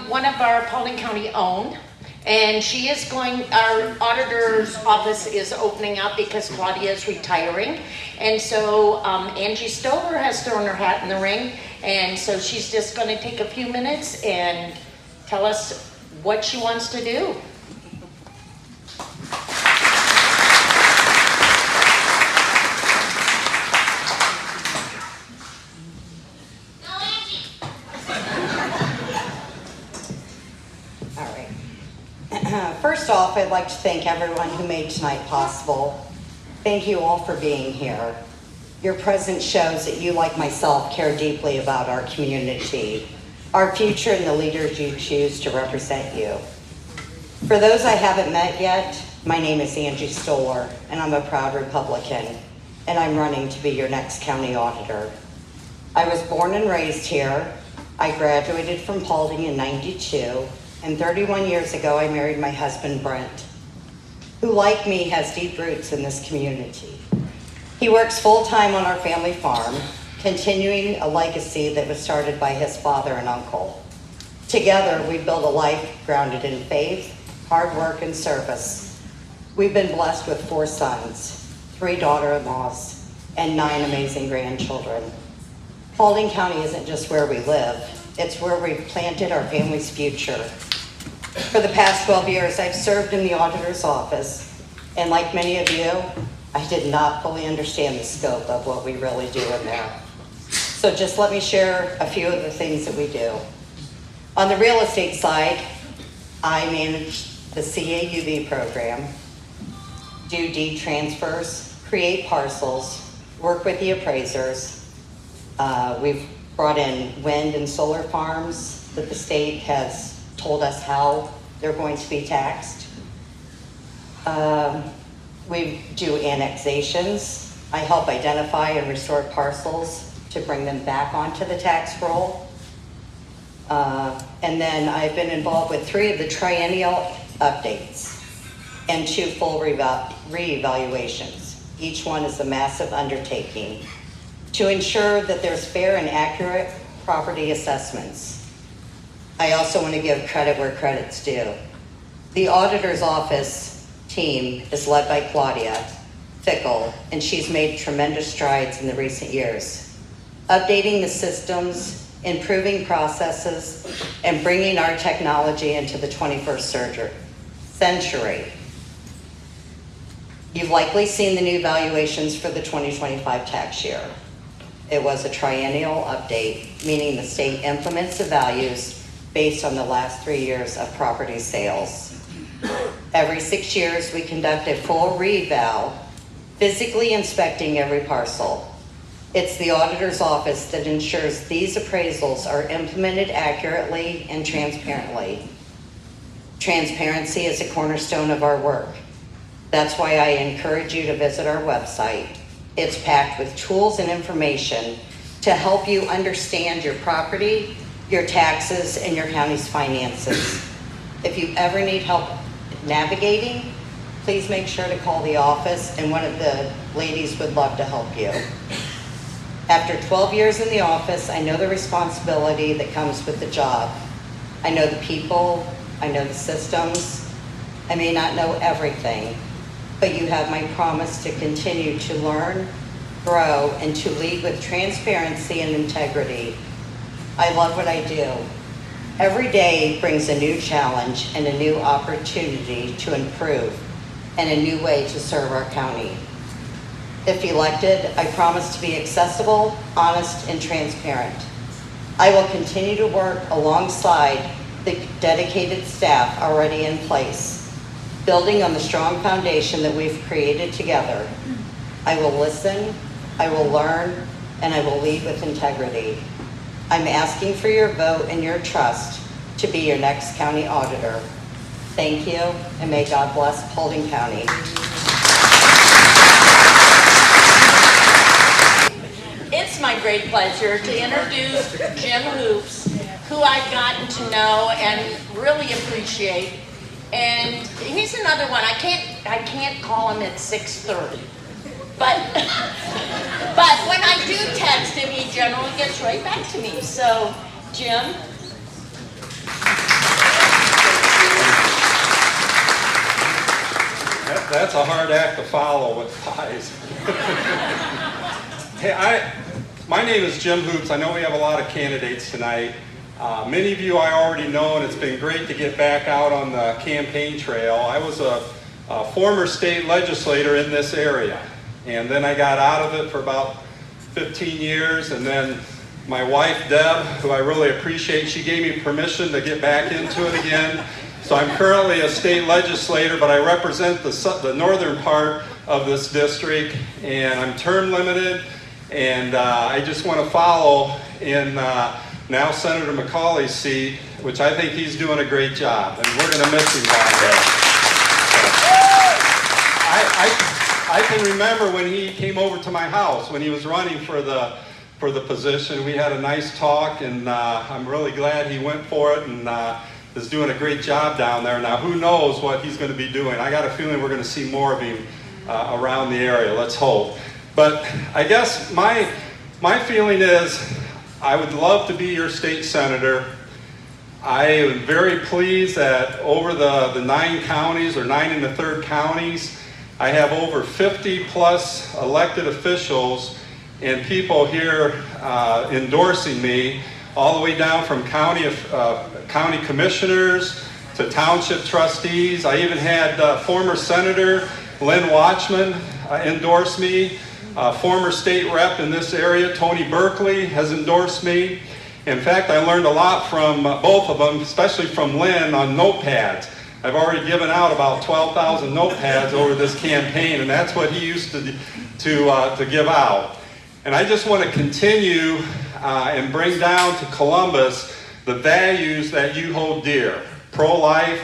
one of our Paulding County owned. And she is our auditor's office is opening up because Claudia is retiring. And so Angie Stover has thrown her hat in the ring. And so she's just going to take a few minutes and tell us what she wants to do. First off, I'd like to thank everyone who made tonight possible. Thank you all for being here. Your presence shows that you, like myself, care deeply about our community, our future, and the leaders you choose to represent you. For those I haven't met yet, my name is Angie Stoller, and I'm a proud Republican, and I'm running to be your next county auditor. I was born and raised here. I graduated from Paulding in '92. And 31 years ago, I married my husband, Brent, who, like me, has deep roots in this community. He works full-time on our family farm, continuing a legacy that was started by his father and uncle. Together, we build a life grounded in faith, hard work, and service. We've been blessed with 4 sons, 3 daughter-in-laws, and 9 amazing grandchildren. Paulding County isn't just where we live, it's where we've planted our family's future. For the past 12 years, I've served in the auditor's office, and like many of you, I did not fully understand the scope of what we really do in there. So just let me share a few of the things that we do. On the real estate side, I manage the CAUV program, do deed transfers, create parcels, work with the appraisers. We've brought in wind and solar farms that the state has told us how they're going to be taxed. We do annexations. I help identify and restore parcels to bring them back onto the tax roll. And then I've been involved with 3 of the triennial updates and 2 full reevaluations. Each one is a massive undertaking to ensure that there's fair and accurate property assessments. I also want to give credit where credit's due. The auditor's office team is led by Claudia Fickle, and she's made tremendous strides in the recent years, updating the systems, improving processes, and bringing our technology into the 21st century. You've likely seen the new valuations for the 2025 tax year. It was a triennial update, meaning the state implements the values based on the last 3 years of property sales. Every 6 years, we conduct a full reval, physically inspecting every parcel. It's the auditor's office that ensures these appraisals are implemented accurately and transparently. Transparency is a cornerstone of our work. That's why I encourage you to visit our website. It's packed with tools and information to help you understand your property, your taxes, and your county's finances. If you ever need help navigating, please make sure to call the office, and one of the ladies would love to help you. After 12 years in the office, I know the responsibility that comes with the job. I know the people, I know the systems. I may not know everything, but you have my promise to continue to learn, grow, and to lead with transparency and integrity. I love what I do. Every day brings a new challenge and a new opportunity to improve and a new way to serve our county. If elected, I promise to be accessible, honest, and transparent. I will continue to work alongside the dedicated staff already in place, building on the strong foundation that we've created together. I will listen, I will learn, and I will lead with integrity. I'm asking for your vote and your trust to be your next county auditor. Thank you, and may God bless Paulding County. It's my great pleasure to introduce Jim Hoops, who I've gotten to know and really appreciate. And he's another one. I can't call him at 6:30. But when I do text him, he generally gets right back to me. So, Jim. That's a hard act to follow with ties. Hey, my name is Jim Hoops. I know we have a lot of candidates tonight. Many of you I already know, and it's been great to get back out on the campaign trail. I was a former state legislator in this area, and then I got out of it for about 15 years, and then my wife, Deb, who I really appreciate, she gave me permission to get back into it again. So I'm currently a state legislator, but I represent the northern part of this district, and I'm term limited, and I just want to follow in now Senator McColley's seat, which I think he's doing a great job, and we're going to miss him down there. I can remember when he came over to my house when he was running for the position. We had a nice talk, and I'm really glad he went for it and is doing a great job down there. Now, who knows what he's going to be doing? I got a feeling we're going to see more of him around the area. Let's hope. But I guess my feeling is I would love to be your state senator. I am very pleased that over the 9 counties, or 9 1/3 counties, I have over 50 plus elected officials and people here endorsing me, all the way down from county commissioners to township trustees. I even had former Senator Lynn Watchman endorse me. Former state rep in this area, Tony Berkeley, has endorsed me. In fact, I learned a lot from both of them, especially from Lynn, on notepads. I've already given out about 12,000 notepads over this campaign, and that's what he used to give out. And I just want to continue and bring down to Columbus the values that you hold dear: pro-life,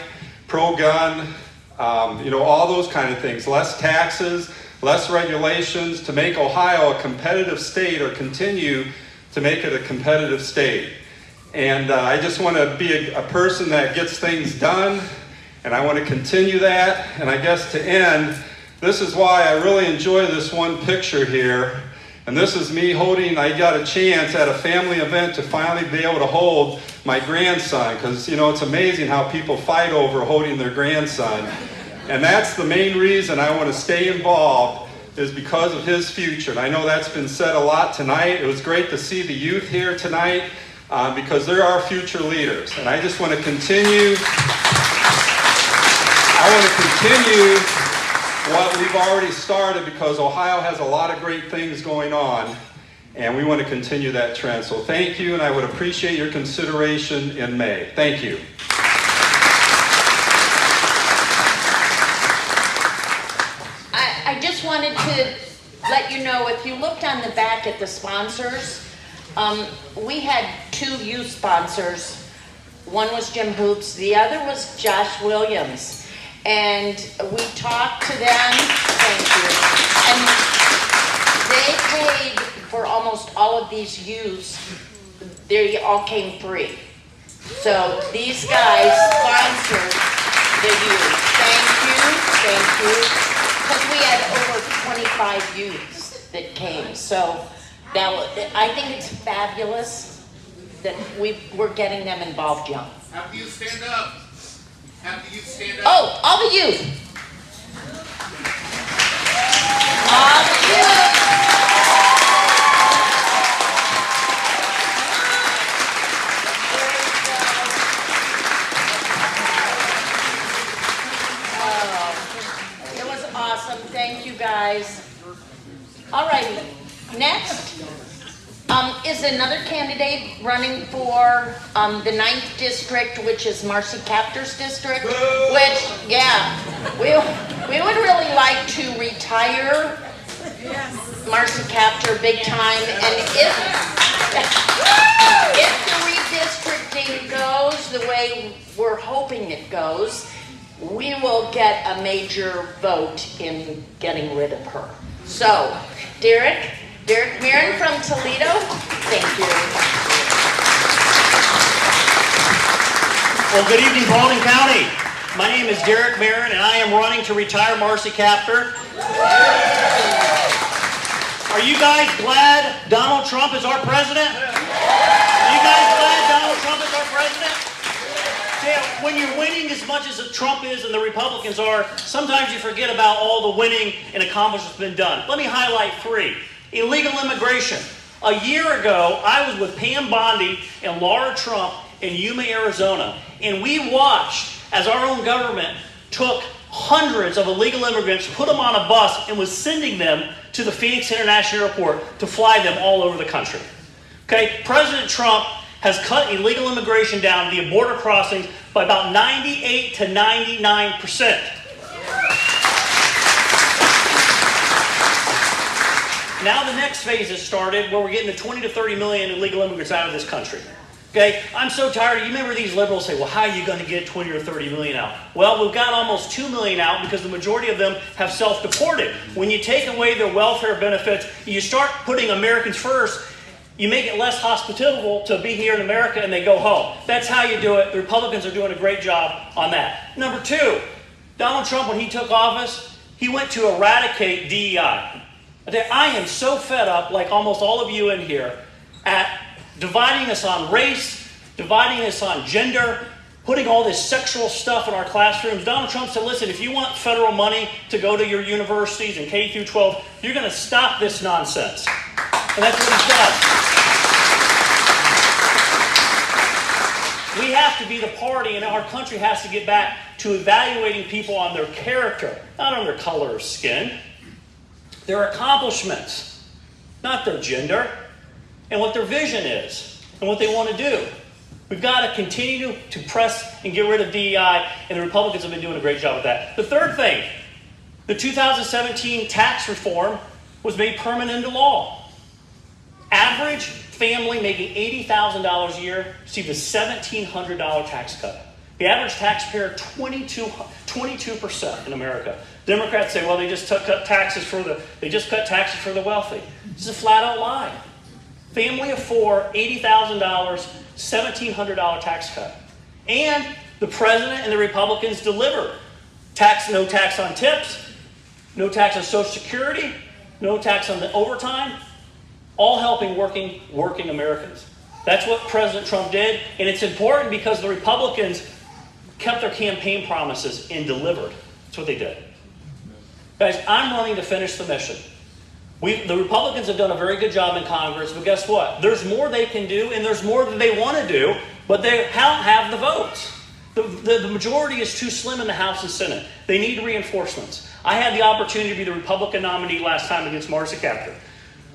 pro-gun, all those kind of things. Less taxes, less regulations, to make Ohio a competitive state, or continue to make it a competitive state. And I just want to be a person that gets things done, and I want to continue that. And I guess to end, this is why I really enjoy this one picture here. And this is me holding, I got a chance at a family event to finally be able to hold my grandson, because it's amazing how people fight over holding their grandson. And that's the main reason I want to stay involved, is because of his future. And I know that's been said a lot tonight. It was great to see the youth here tonight, because they're our future leaders. And I just want to continue what we've already started, because Ohio has a lot of great things going on, and we want to continue that trend. So thank you, and I would appreciate your consideration in May. Thank you. I just wanted to let you know, if you looked on the back at the sponsors, we had 2 youth sponsors. One was Jim Hoops, the other was Josh Williams. And we talked to them, thank you, and they paid for almost all of these youths. They all came free. So these guys sponsored the youth. Thank you, because we had over 25 youths that came. So I think it's fabulous that we're getting them involved young. Have you stand up? Have the youth stand up? Oh, all the youth. All the youth. It was awesome. Thank you, guys. All righty. Next is another candidate running for the 9th district, which is Marcy Kapter's district. Which, yeah, we would really like to retire Marcy Kapter big time. And if the redistricting goes the way we're hoping it goes, we will get a major vote in getting rid of her. So, Derek Marin from Toledo, thank you. Well, good evening, Paulding County. My name is Derek Marin, and I am running to retire Marcy Kapter. Are you guys glad Donald Trump is our president? Are you guys glad Donald Trump is our president? Yeah, when you're winning as much as Trump is and the Republicans are, sometimes you forget about all the winning and accomplishments that's been done. Let me highlight 3. Illegal immigration. A year ago, I was with Pam Bondi and Laura Trump in Yuma, Arizona, and we watched as our own government took hundreds of illegal immigrants, put them on a bus, and was sending them to the Phoenix International Airport to fly them all over the country. Okay, President Trump has cut illegal immigration down via border crossings by about 98 to 99%. Now the next phase has started where we're getting the 20 to 30 million illegal immigrants out of this country. Okay, I'm so tired. You remember these liberals say, well, how are you going to get 20 or 30 million out? Well, we've got almost 2 million out because the majority of them have self-deported. When you take away their welfare benefits, you start putting Americans first, you make it less hospitable to be here in America and they go home. That's how you do it. The Republicans are doing a great job on that. Number 2, Donald Trump, when he took office, he went to eradicate DEI. I am so fed up, like almost all of you in here, at dividing us on race, dividing us on gender, putting all this sexual stuff in our classrooms. Donald Trump said, listen, if you want federal money to go to your universities and K through 12, you're going to stop this nonsense. And that's what he's done. We have to be the party, and our country has to get back to evaluating people on their character, not on their color of skin. Their accomplishments, not their gender, and what their vision is, and what they want to do. We've got to continue to press and get rid of DEI, and the Republicans have been doing a great job with that. The third thing, the 2017 tax reform was made permanent into law. Average family making $80,000 a year received a $1,700 tax cut. The average taxpayer, 22% in America. Democrats say, well, they just cut taxes for the wealthy. This is a flat out lie. Family of 4, $80,000, $1,700 tax cut. And the president and the Republicans delivered. No tax on tips, no tax on Social Security, no tax on the overtime, all helping working Americans. That's what President Trump did, and it's important because the Republicans kept their campaign promises and delivered. That's what they did. Guys, I'm running to finish the mission. The Republicans have done a very good job in Congress, but guess what? There's more they can do, and there's more that they want to do, but they don't have the votes. The majority is too slim in the House and Senate. They need reinforcements. I had the opportunity to be the Republican nominee last time against Marcy Kapter.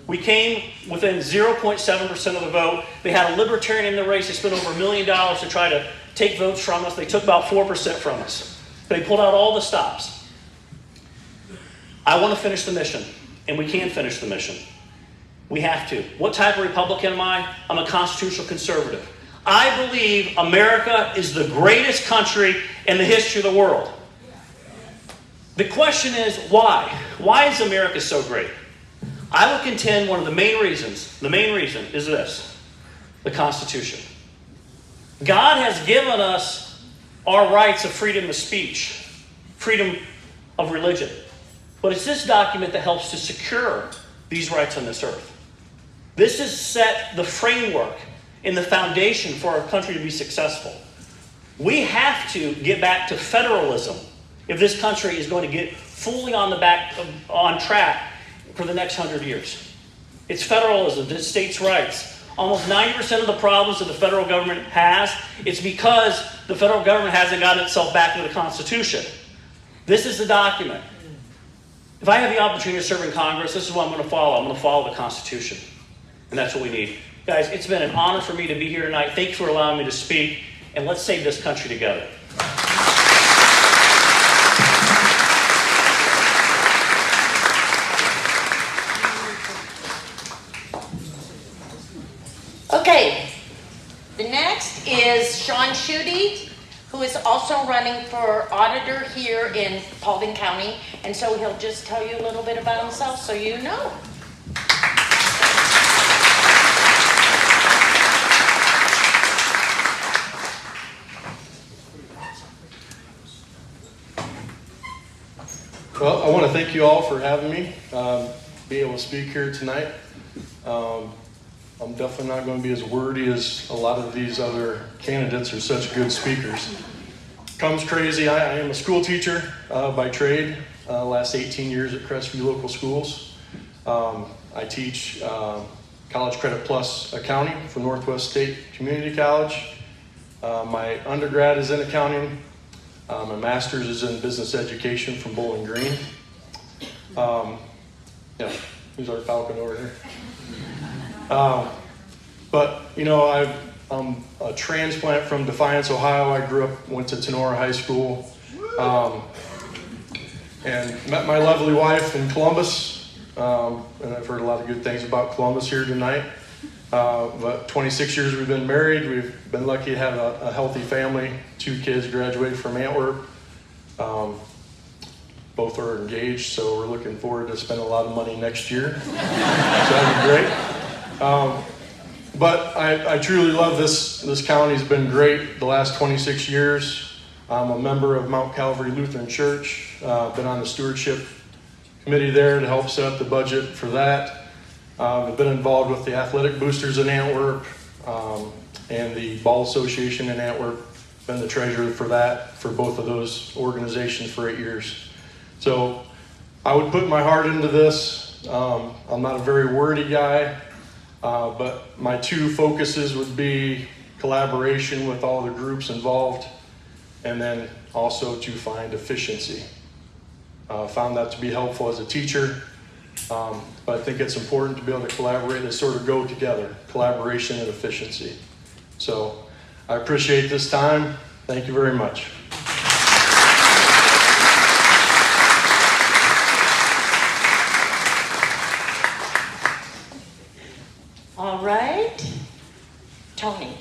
We came within 0.7% of the vote. They had a libertarian in the race. They spent over $1 million to try to take votes from us. They took about 4% from us. They pulled out all the stops. I want to finish the mission, and we can finish the mission. We have to. What type of Republican am I? I'm a constitutional conservative. I believe America is the greatest country in the history of the world. The question is, why? Why is America so great? I will contend one of the main reason is this: the Constitution. God has given us our rights of freedom of speech, freedom of religion. But it's this document that helps to secure these rights on this earth. This has set the framework and the foundation for our country to be successful. We have to get back to federalism if this country is going to get fully on track for the next 100 years. It's federalism, it's states' rights. Almost 90% of the problems that the federal government has, it's because the federal government hasn't gotten itself back to the Constitution. This is the document. If I have the opportunity to serve in Congress, this is what I'm going to follow. I'm going to follow the Constitution. And that's what we need. Guys, it's been an honor for me to be here tonight. Thank you for allowing me to speak. And let's save this country together. Okay, the next is Sean Schutte, who is also running for auditor here in Paulding County. And so he'll just tell you a little bit about himself so you know. Well, I want to thank you all for having me, be able to speak here tonight. I'm definitely not going to be as wordy as a lot of these other candidates are such good speakers. Comes crazy, I am a school teacher by trade, last 18 years at Crestview Local Schools. I teach College Credit Plus accounting for Northwest State Community College. My undergrad is in accounting. My master's is in business education from Bowling Green. Yeah, who's our falcon over here? But, you know, I'm a transplant from Defiance, Ohio. I grew up, went to Tenora High School, and met my lovely wife in Columbus. And I've heard a lot of good things about Columbus here tonight. But 26 years we've been married. We've been lucky to have a healthy family. 2 kids graduated from Antwerp. Both are engaged, so we're looking forward to spending a lot of money next year. So that'd be great. But I truly love this county. It's been great the last 26 years. I'm a member of Mount Calvary Lutheran Church. Been on the stewardship committee there to help set up the budget for that. I've been involved with the athletic boosters in Antwerp and the Ball Association in Antwerp. Been the treasurer for that, for both of those organizations for 8 years. So I would put my heart into this. I'm not a very wordy guy, but my 2 focuses would be collaboration with all the groups involved, and then also to find efficiency. Found that to be helpful as a teacher. But I think it's important to be able to collaborate. They sort of go together, collaboration and efficiency. So I appreciate this time. Thank you very much. All right, Tony.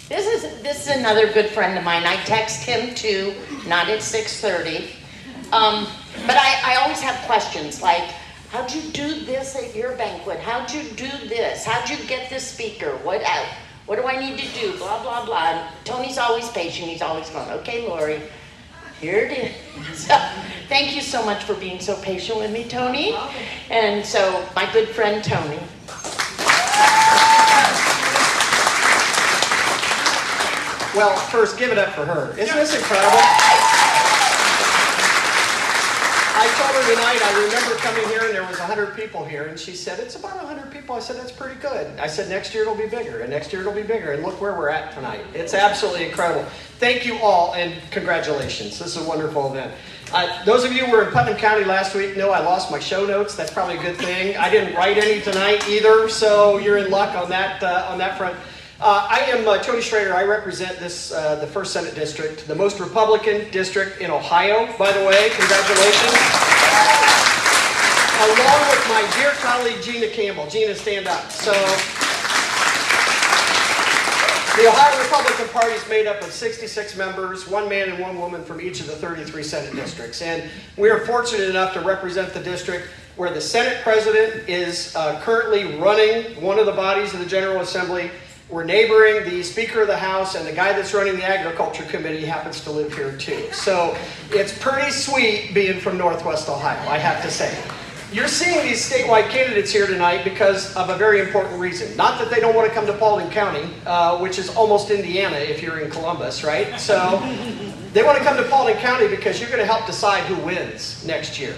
This is another good friend of mine. I text him too, not at 6:30. But I always have questions like, how'd you do this at your banquet? How'd you do this? How'd you get this speaker? What do I need to do? Blah, blah, blah. And Tony's always patient. He's always going, okay, Lori, here it is. So, thank you so much for being so patient with me, Tony. And so, my good friend, Tony. Well, first, give it up for her. Isn't this incredible? I told her tonight, I remember coming here and there was 100 people here, and she said, it's about 100 people. I said, that's pretty good. I said, next year it'll be bigger, and next year it'll be bigger, and look where we're at tonight. It's absolutely incredible. Thank you all, and congratulations. This is a wonderful event. Those of you who were in Putnam County last week know I lost my show notes. That's probably a good thing. I didn't write any tonight either, so you're in luck on that front. I am Tony Schrader. I represent the 1st Senate District, the most Republican district in Ohio, by the way. Congratulations. Along with my dear colleague, Gina Campbell. Gina, stand up. So, the Ohio Republican Party is made up of 66 members, 1 man and 1 woman from each of the 33 Senate districts. And we are fortunate enough to represent the district where the Senate President is currently running one of the bodies of the General Assembly. We're neighboring the Speaker of the House, and the guy that's running the Agriculture Committee happens to live here too. So it's pretty sweet being from Northwest Ohio, I have to say. You're seeing these statewide candidates here tonight because of a very important reason. Not that they don't want to come to Paulding County, which is almost Indiana if you're in Columbus, right? So they want to come to Paulding County because you're going to help decide who wins next year.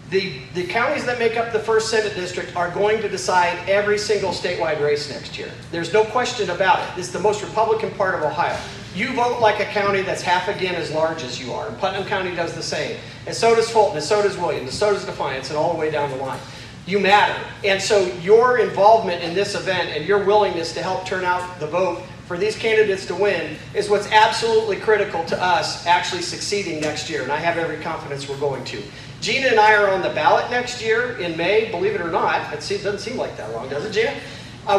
The counties that make up the 1st Senate District are going to decide every single statewide race next year. There's no question about it. It's the most Republican part of Ohio. You vote like a county that's half again as large as you are. And Putnam County does the same. And so does Fulton, and so does Williams, and so does Defiance, and all the way down the line. You matter. And so your involvement in this event and your willingness to help turn out the vote for these candidates to win is what's absolutely critical to us actually succeeding next year. And I have every confidence we're going to. Gina and I are on the ballot next year in May, believe it or not. It doesn't seem like that long, does it, Gina?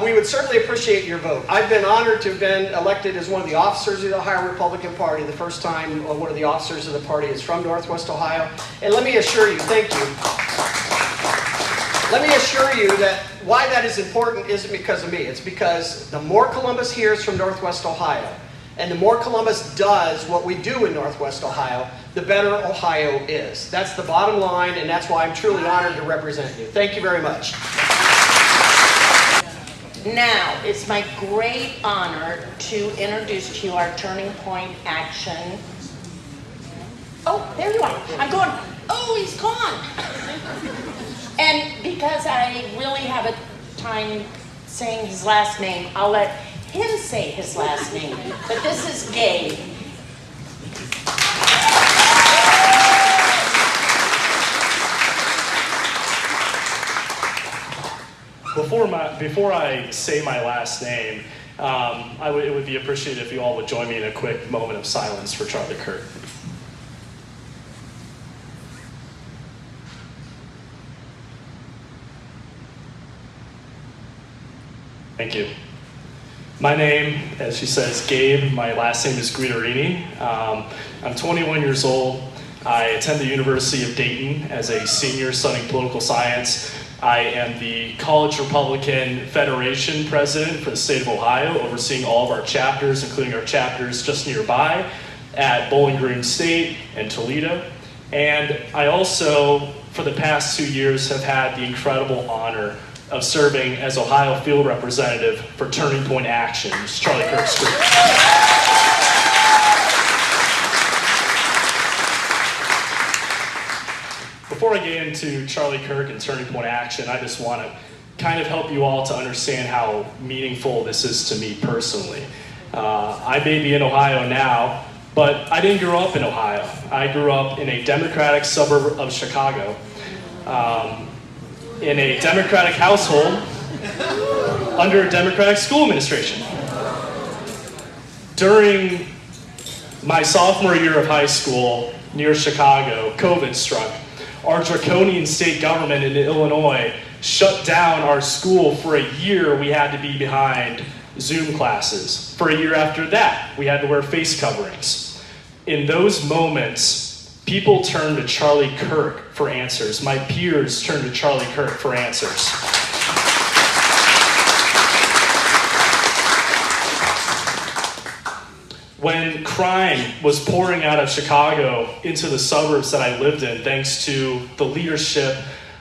We would certainly appreciate your vote. I've been honored to have been elected as one of the officers of the Ohio Republican Party. The first time one of the officers of the party is from Northwest Ohio. And let me assure you, thank you. Let me assure you that why that is important isn't because of me. It's because the more Columbus hears from Northwest Ohio, and the more Columbus does what we do in Northwest Ohio, the better Ohio is. That's the bottom line, and that's why I'm truly honored to represent you. Thank you very much. Now, it's my great honor to introduce to you our Turning Point Action. Oh, there you are. I'm going, oh, he's gone. And because I really have a time saying his last name, I'll let him say his last name. But this is Gabe. Before I say my last name, it would be appreciated if you all would join me in a quick moment of silence for Charlie Kirk. Thank you. My name, as she says, Gabe. My last name is Guidarini. I'm 21 years old. I attend the University of Dayton as a senior studying political science. I am the College Republican Federation president for the state of Ohio, overseeing all of our chapters, including our chapters just nearby at Bowling Green State and Toledo. And I also, for the past 2 years, have had the incredible honor of serving as Ohio field representative for Turning Point Action, Charlie Kirk's group. Before I get into Charlie Kirk and Turning Point Action, I just want to kind of help you all to understand how meaningful this is to me personally. I may be in Ohio now, but I didn't grow up in Ohio. I grew up in a Democratic suburb of Chicago, in a Democratic household under a Democratic school administration. During my sophomore year of high school near Chicago, COVID struck. Our draconian state government in Illinois shut down our school for a year. We had to be behind Zoom classes. For a year after that, we had to wear face coverings. In those moments, people turned to Charlie Kirk for answers. My peers turned to Charlie Kirk for answers. When crime was pouring out of Chicago into the suburbs that I lived in, thanks to the leadership,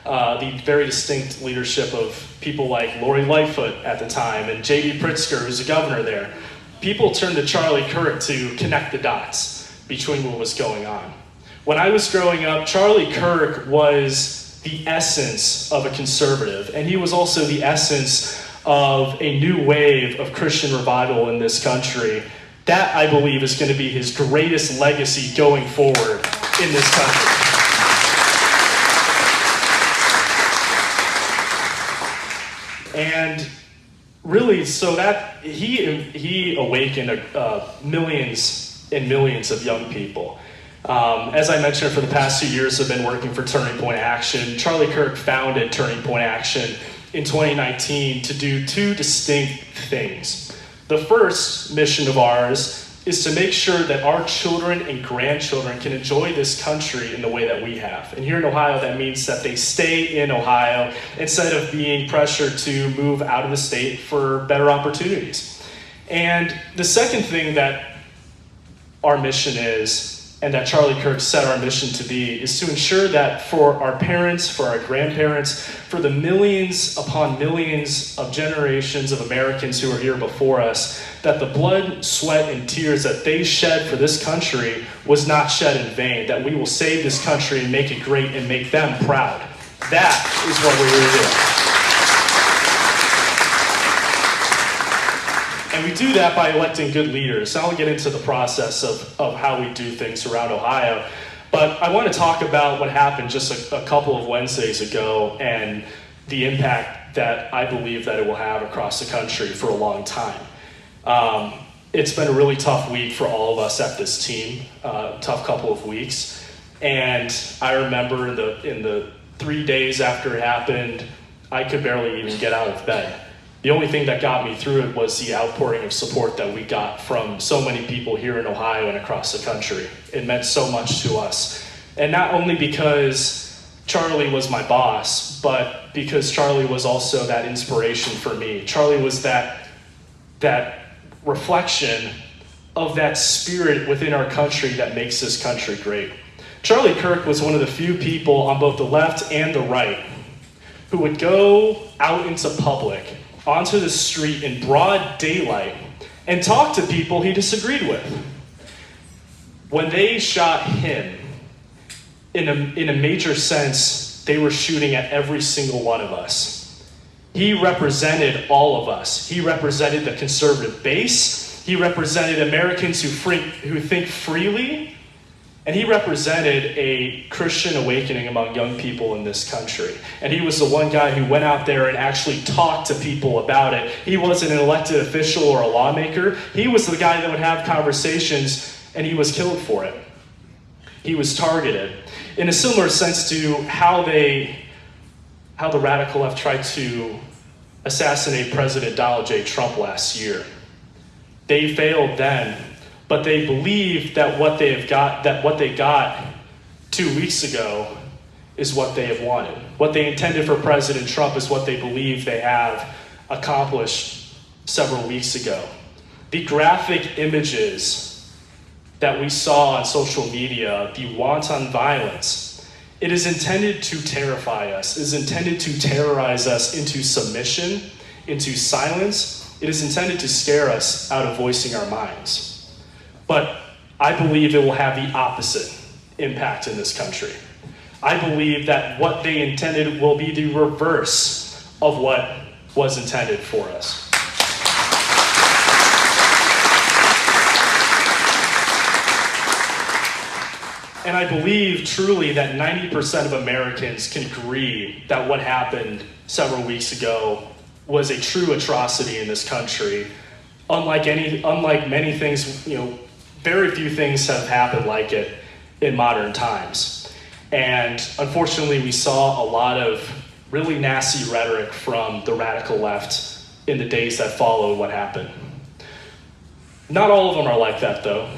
the very distinct leadership of people like Lori Lightfoot at the time and J.B. Pritzker, who's the governor there, people turned to Charlie Kirk to connect the dots between what was going on. When I was growing up, Charlie Kirk was the essence of a conservative, and he was also the essence of a new wave of Christian revival in this country. That, I believe, is going to be his greatest legacy going forward in this country. And really, so that he awakened millions and millions of young people. As I mentioned, for the past 2 years, I've been working for Turning Point Action. Charlie Kirk founded Turning Point Action in 2019 to do two distinct things. The first mission of ours is to make sure that our children and grandchildren can enjoy this country in the way that we have. And here in Ohio, that means that they stay in Ohio instead of being pressured to move out of the state for better opportunities. And the second thing that our mission is and that Charlie Kirk set our mission to be is to ensure that for our parents, for our grandparents, for the millions upon millions of generations of Americans who are here before us, that the blood, sweat, and tears that they shed for this country was not shed in vain, that we will save this country and make it great and make them proud. That is what we're here to do. And we do that by electing good leaders. I'll get into the process of how we do things around Ohio. But I want to talk about what happened just a couple of Wednesdays ago and the impact that I believe that it will have across the country for a long time. It's been a really tough week for all of us at this team, tough couple of weeks. And I remember in the 3 days after it happened, I could barely even get out of bed. The only thing that got me through it was the outpouring of support that we got from so many people here in Ohio and across the country. It meant so much to us. And not only because Charlie was my boss, but because Charlie was also that inspiration for me. Charlie was that reflection of that spirit within our country that makes this country great. Charlie Kirk was one of the few people on both the left and the right who would go out into public, onto the street in broad daylight, and talk to people he disagreed with. When they shot him, in a major sense, they were shooting at every single one of us. He represented all of us. He represented the conservative base. He represented Americans who think freely. And he represented a Christian awakening among young people in this country. And he was the one guy who went out there and actually talked to people about it. He wasn't an elected official or a lawmaker. He was the guy that would have conversations, and he was killed for it. He was targeted. In a similar sense to how the radical left tried to assassinate President Donald J. Trump last year. They failed then. But they believe that what they got 2 weeks ago is what they have wanted. What they intended for President Trump is what they believe they have accomplished several weeks ago. The graphic images that we saw on social media, the wanton violence, it is intended to terrify us. It is intended to terrorize us into submission, into silence. It is intended to scare us out of voicing our minds. But I believe it will have the opposite impact in this country. I believe that what they intended will be the reverse of what was intended for us. And I believe truly that 90% of Americans can agree that what happened several weeks ago was a true atrocity in this country. Unlike many things, very few things have happened like it in modern times. And unfortunately, we saw a lot of really nasty rhetoric from the radical left in the days that followed what happened. Not all of them are like that, though.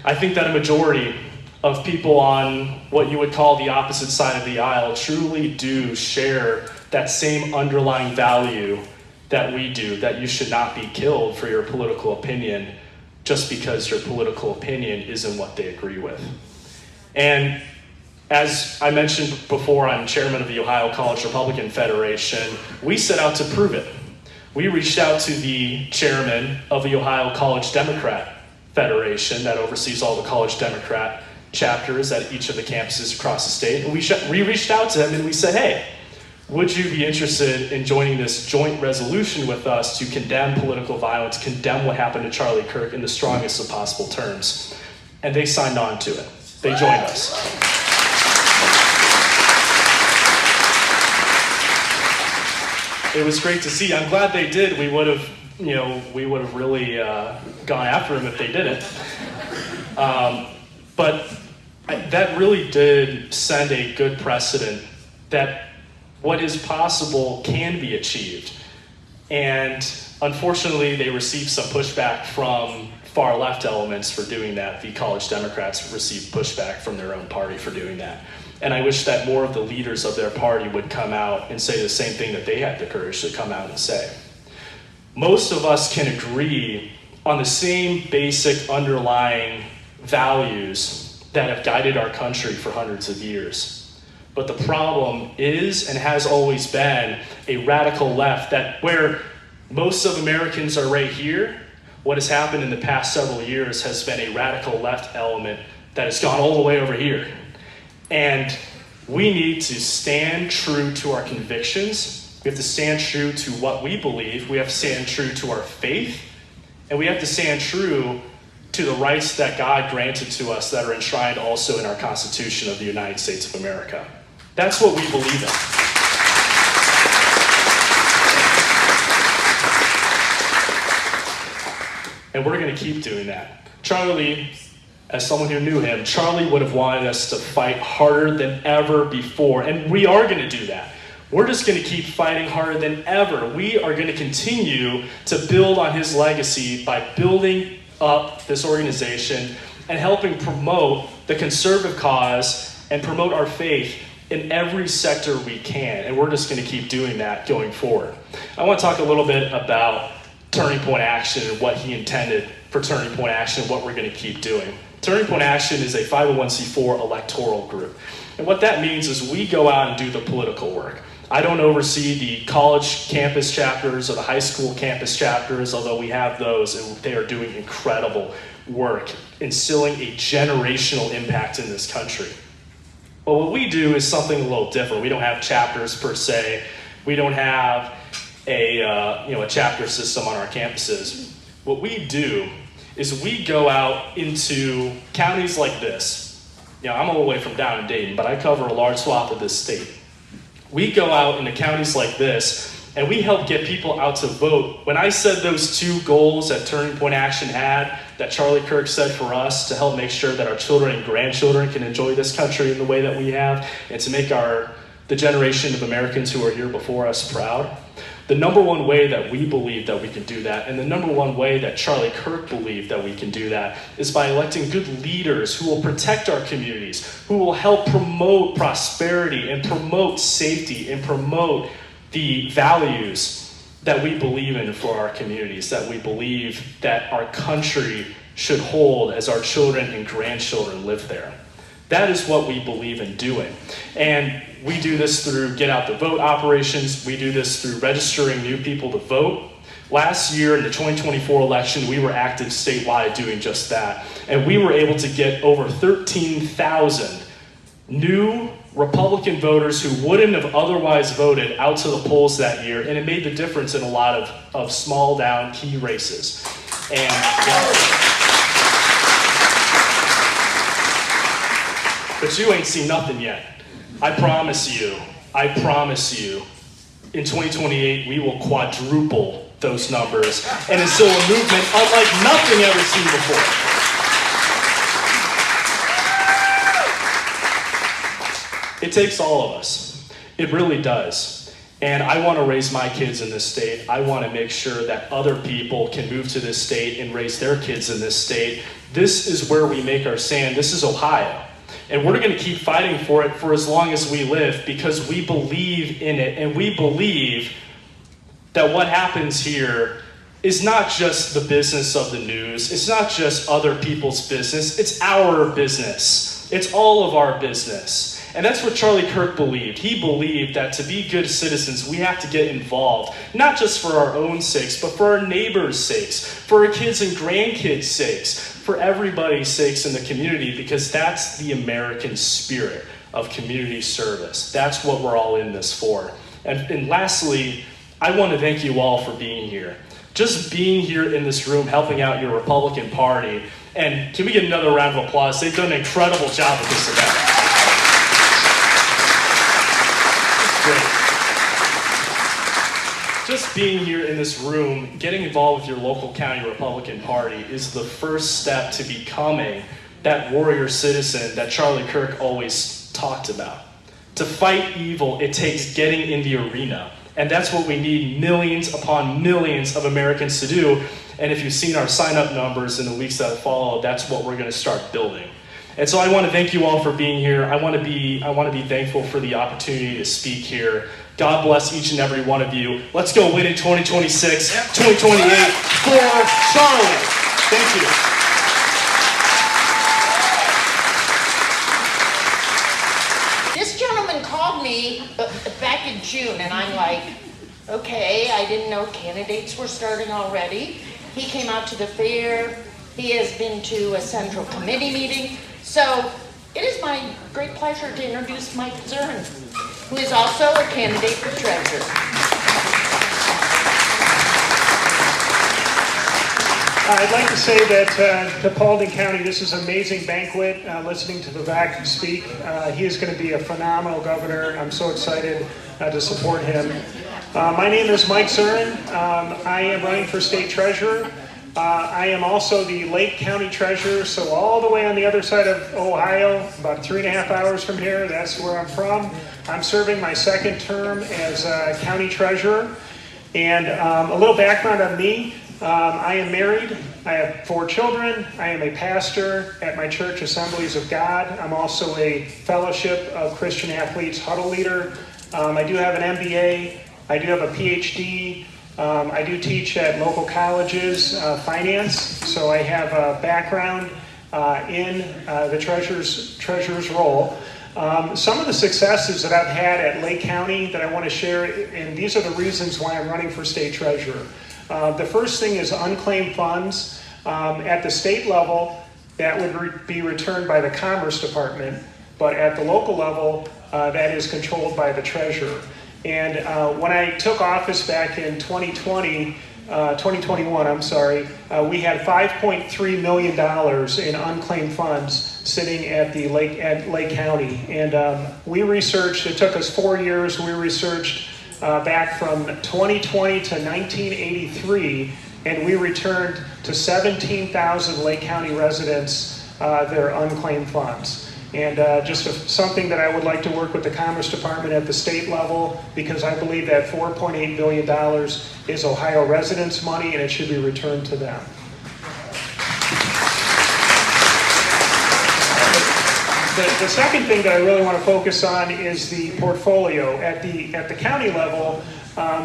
I think that a majority of people on what you would call the opposite side of the aisle truly do share that same underlying value that we do, that you should not be killed for your political opinion just because your political opinion isn't what they agree with. And as I mentioned before, I'm chairman of the Ohio College Republican Federation. We set out to prove it. We reached out to the chairman of the Ohio College Democrat Federation that oversees all the college Democrat chapters at each of the campuses across the state. And we reached out to him and we said, hey, would you be interested in joining this joint resolution with us to condemn political violence, condemn what happened to Charlie Kirk in the strongest of possible terms? And they signed on to it. They joined us. It was great to see. I'm glad they did. We would have really gone after them if they didn't. But that really did send a good precedent that what is possible can be achieved. And unfortunately, they received some pushback from far left elements for doing that. The college Democrats received pushback from their own party for doing that. And I wish that more of the leaders of their party would come out and say the same thing that they had the courage to come out and say. Most of us can agree on the same basic underlying values that have guided our country for hundreds of years. But the problem is and has always been a radical left that where most of Americans are right here, what has happened in the past several years has been a radical left element that has gone all the way over here. And we need to stand true to our convictions. We have to stand true to what we believe. We have to stand true to our faith. And we have to stand true to the rights that God granted to us that are enshrined also in our Constitution of the United States of America. That's what we believe in. And we're going to keep doing that. Charlie, as someone who knew him, Charlie would have wanted us to fight harder than ever before. And we are going to do that. We're just going to keep fighting harder than ever. We are going to continue to build on his legacy by building up this organization and helping promote the conservative cause and promote our faith in every sector we can. And we're just going to keep doing that going forward. I want to talk a little bit about Turning Point Action and what he intended for Turning Point Action and what we're going to keep doing. Turning Point Action is a 501c4 electoral group. And what that means is we go out and do the political work. I don't oversee the college campus chapters or the high school campus chapters, although we have those, and they are doing incredible work, instilling a generational impact in this country. But what we do is something a little different. We don't have chapters per se. We don't have a chapter system on our campuses. What we do is we go out into counties like this. I'm all the way from down in Dayton, but I cover a large swath of this state. We go out into counties like this, and we help get people out to vote. When I said those two goals that Turning Point Action had, that Charlie Kirk said for us to help make sure that our children and grandchildren can enjoy this country in the way that we have, and to make the generation of Americans who are here before us proud, the number one way that we believe that we can do that, and the number one way that Charlie Kirk believed that we can do that, is by electing good leaders who will protect our communities, who will help promote prosperity and promote safety and promote the values that we believe in for our communities, that we believe that our country should hold as our children and grandchildren live there. That is what we believe in doing. And we do this through get out the vote operations. We do this through registering new people to vote. Last year in the 2024 election, we were active statewide doing just that. And we were able to get over 13,000 new Republican voters who wouldn't have otherwise voted out to the polls that year. And it made the difference in a lot of small down key races. But you ain't seen nothing yet. I promise you, in 2028, we will quadruple those numbers and instill a movement unlike nothing ever seen before. It takes all of us. It really does. And I want to raise my kids in this state. I want to make sure that other people can move to this state and raise their kids in this state. This is where we make our stand. This is Ohio. And we're going to keep fighting for it for as long as we live because we believe in it. And we believe that what happens here is not just the business of the news. It's not just other people's business. It's our business. It's all of our business. And that's what Charlie Kirk believed. He believed that to be good citizens, we have to get involved, not just for our own sakes, but for our neighbors' sakes, for our kids' and grandkids' sakes, for everybody's sakes in the community, because that's the American spirit of community service. That's what we're all in this for. And lastly, I want to thank you all for being here. Just being here in this room, helping out your Republican Party. And can we get another round of applause? They've done an incredible job with this event. Great. Just being here in this room, getting involved with your local county Republican Party is the first step to becoming that warrior citizen that Charlie Kirk always talked about. To fight evil, it takes getting in the arena. And that's what we need millions upon millions of Americans to do. And if you've seen our sign-up numbers in the weeks that follow, that's what we're going to start building. And so I want to thank you all for being here. I want to be thankful for the opportunity to speak here. God bless each and every one of you. Let's go win in 2026, 2028 for Charlotte. Thank you. me back in June, and I'm like, okay, I didn't know candidates were starting already. He came out to the fair. He has been to a central committee meeting. So it is my great pleasure to introduce Mike Zern, who is also a candidate for treasurer. I'd like to say that to Paulding County, this is an amazing banquet. Listening to Vivek speak, he is going to be a phenomenal governor. I'm so excited to support him. My name is Mike Zern. I am running for state treasurer. I am also the Lake County treasurer, so all the way on the other side of Ohio, about 3.5 hours from here, that's where I'm from. I'm serving my second term as county treasurer. And a little background on me. I am married. I have 4 children. I am a pastor at my church, Assemblies of God. I'm also a Fellowship of Christian Athletes huddle leader. I do have an MBA. I do have a PhD. I do teach at local colleges, finance. So I have a background in the treasurer's role. Some of the successes that I've had at Lake County that I want to share, and these are the reasons why I'm running for state treasurer. The first thing is unclaimed funds. At the state level, that would be returned by the Commerce Department, but at the local level, that is controlled by the treasurer. And when I took office back in 2021, we had $5.3 million in unclaimed funds sitting at the Lake County. And we researched, it took us 4 years, we researched back from 2020 to 1983, and we returned to 17,000 Lake County residents their unclaimed funds. And something that I would like to work with the Commerce Department at the state level, because I believe that $4.8 billion is Ohio residents' money and it should be returned to them. The second thing that I really want to focus on is the portfolio. At the county level,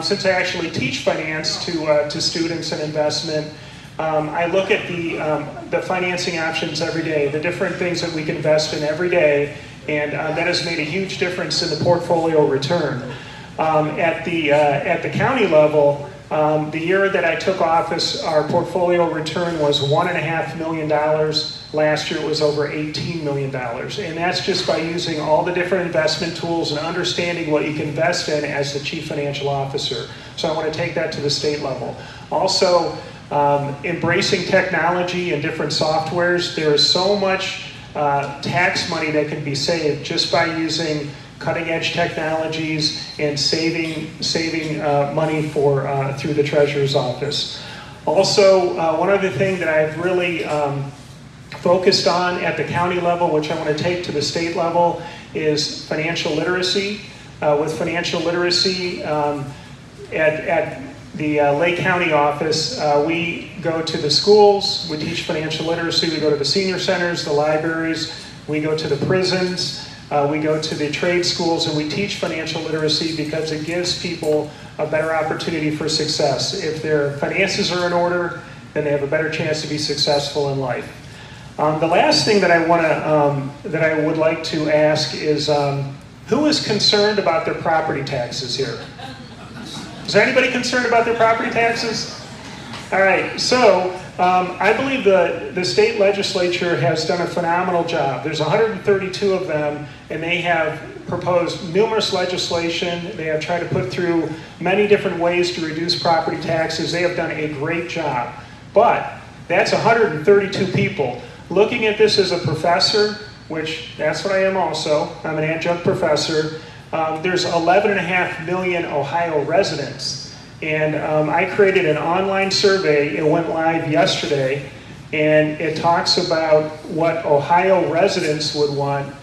since I actually teach finance to students and investment, I look at the financing options every day, the different things that we can invest in every day, and that has made a huge difference in the portfolio return. At the county level, the year that I took office, our portfolio return was $1.5 million. Last year it was over $18 million. And that's just by using all the different investment tools and understanding what you can invest in as the chief financial officer. So I want to take that to the state level. Also, embracing technology and different softwares. There is so much tax money that can be saved just by using cutting-edge technologies and saving money through the treasurer's office. Also, one other thing that I've really focused on at the county level, which I want to take to the state level, is financial literacy. With financial literacy, at the Lake County office, we go to the schools, we teach financial literacy, we go to the senior centers, the libraries, we go to the prisons, we go to the trade schools, and we teach financial literacy because it gives people a better opportunity for success. If their finances are in order, then they have a better chance to be successful in life. The last thing that I would like to ask is, who is concerned about their property taxes here? Is there anybody concerned about their property taxes? All right, so I believe the state legislature has done a phenomenal job. There's 132 of them, and they have proposed numerous legislation. They have tried to put through many different ways to reduce property taxes. They have done a great job. But that's 132 people. Looking at this as a professor, which that's what I am also, I'm an adjunct professor, there's 11.5 million Ohio residents. And I created an online survey. It went live yesterday, and it talks about what Ohio residents would want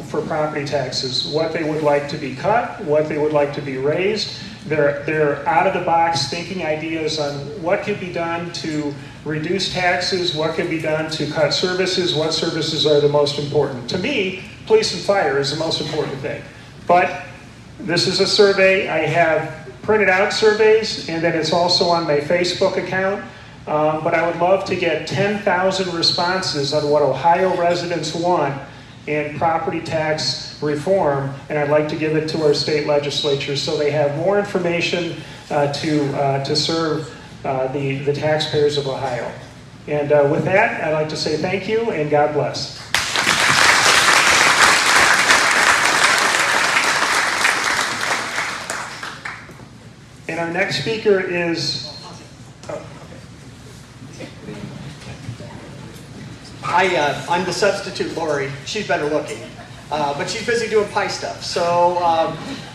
for property taxes, what they would like to be cut, what they would like to be raised. They're out-of-the-box thinking ideas on what could be done to reduce taxes, what can be done to cut services, what services are the most important. To me, police and fire is the most important thing. But this is a survey. I have printed out surveys, and then it's also on my Facebook account. But I would love to get 10,000 responses on what Ohio residents want, and property tax reform, and I'd like to give it to our state legislature so they have more information to serve the taxpayers of Ohio. And with that, I'd like to say thank you and God bless. And our next speaker is... I'm the substitute Lori. She's better looking, but she's busy doing pie stuff. So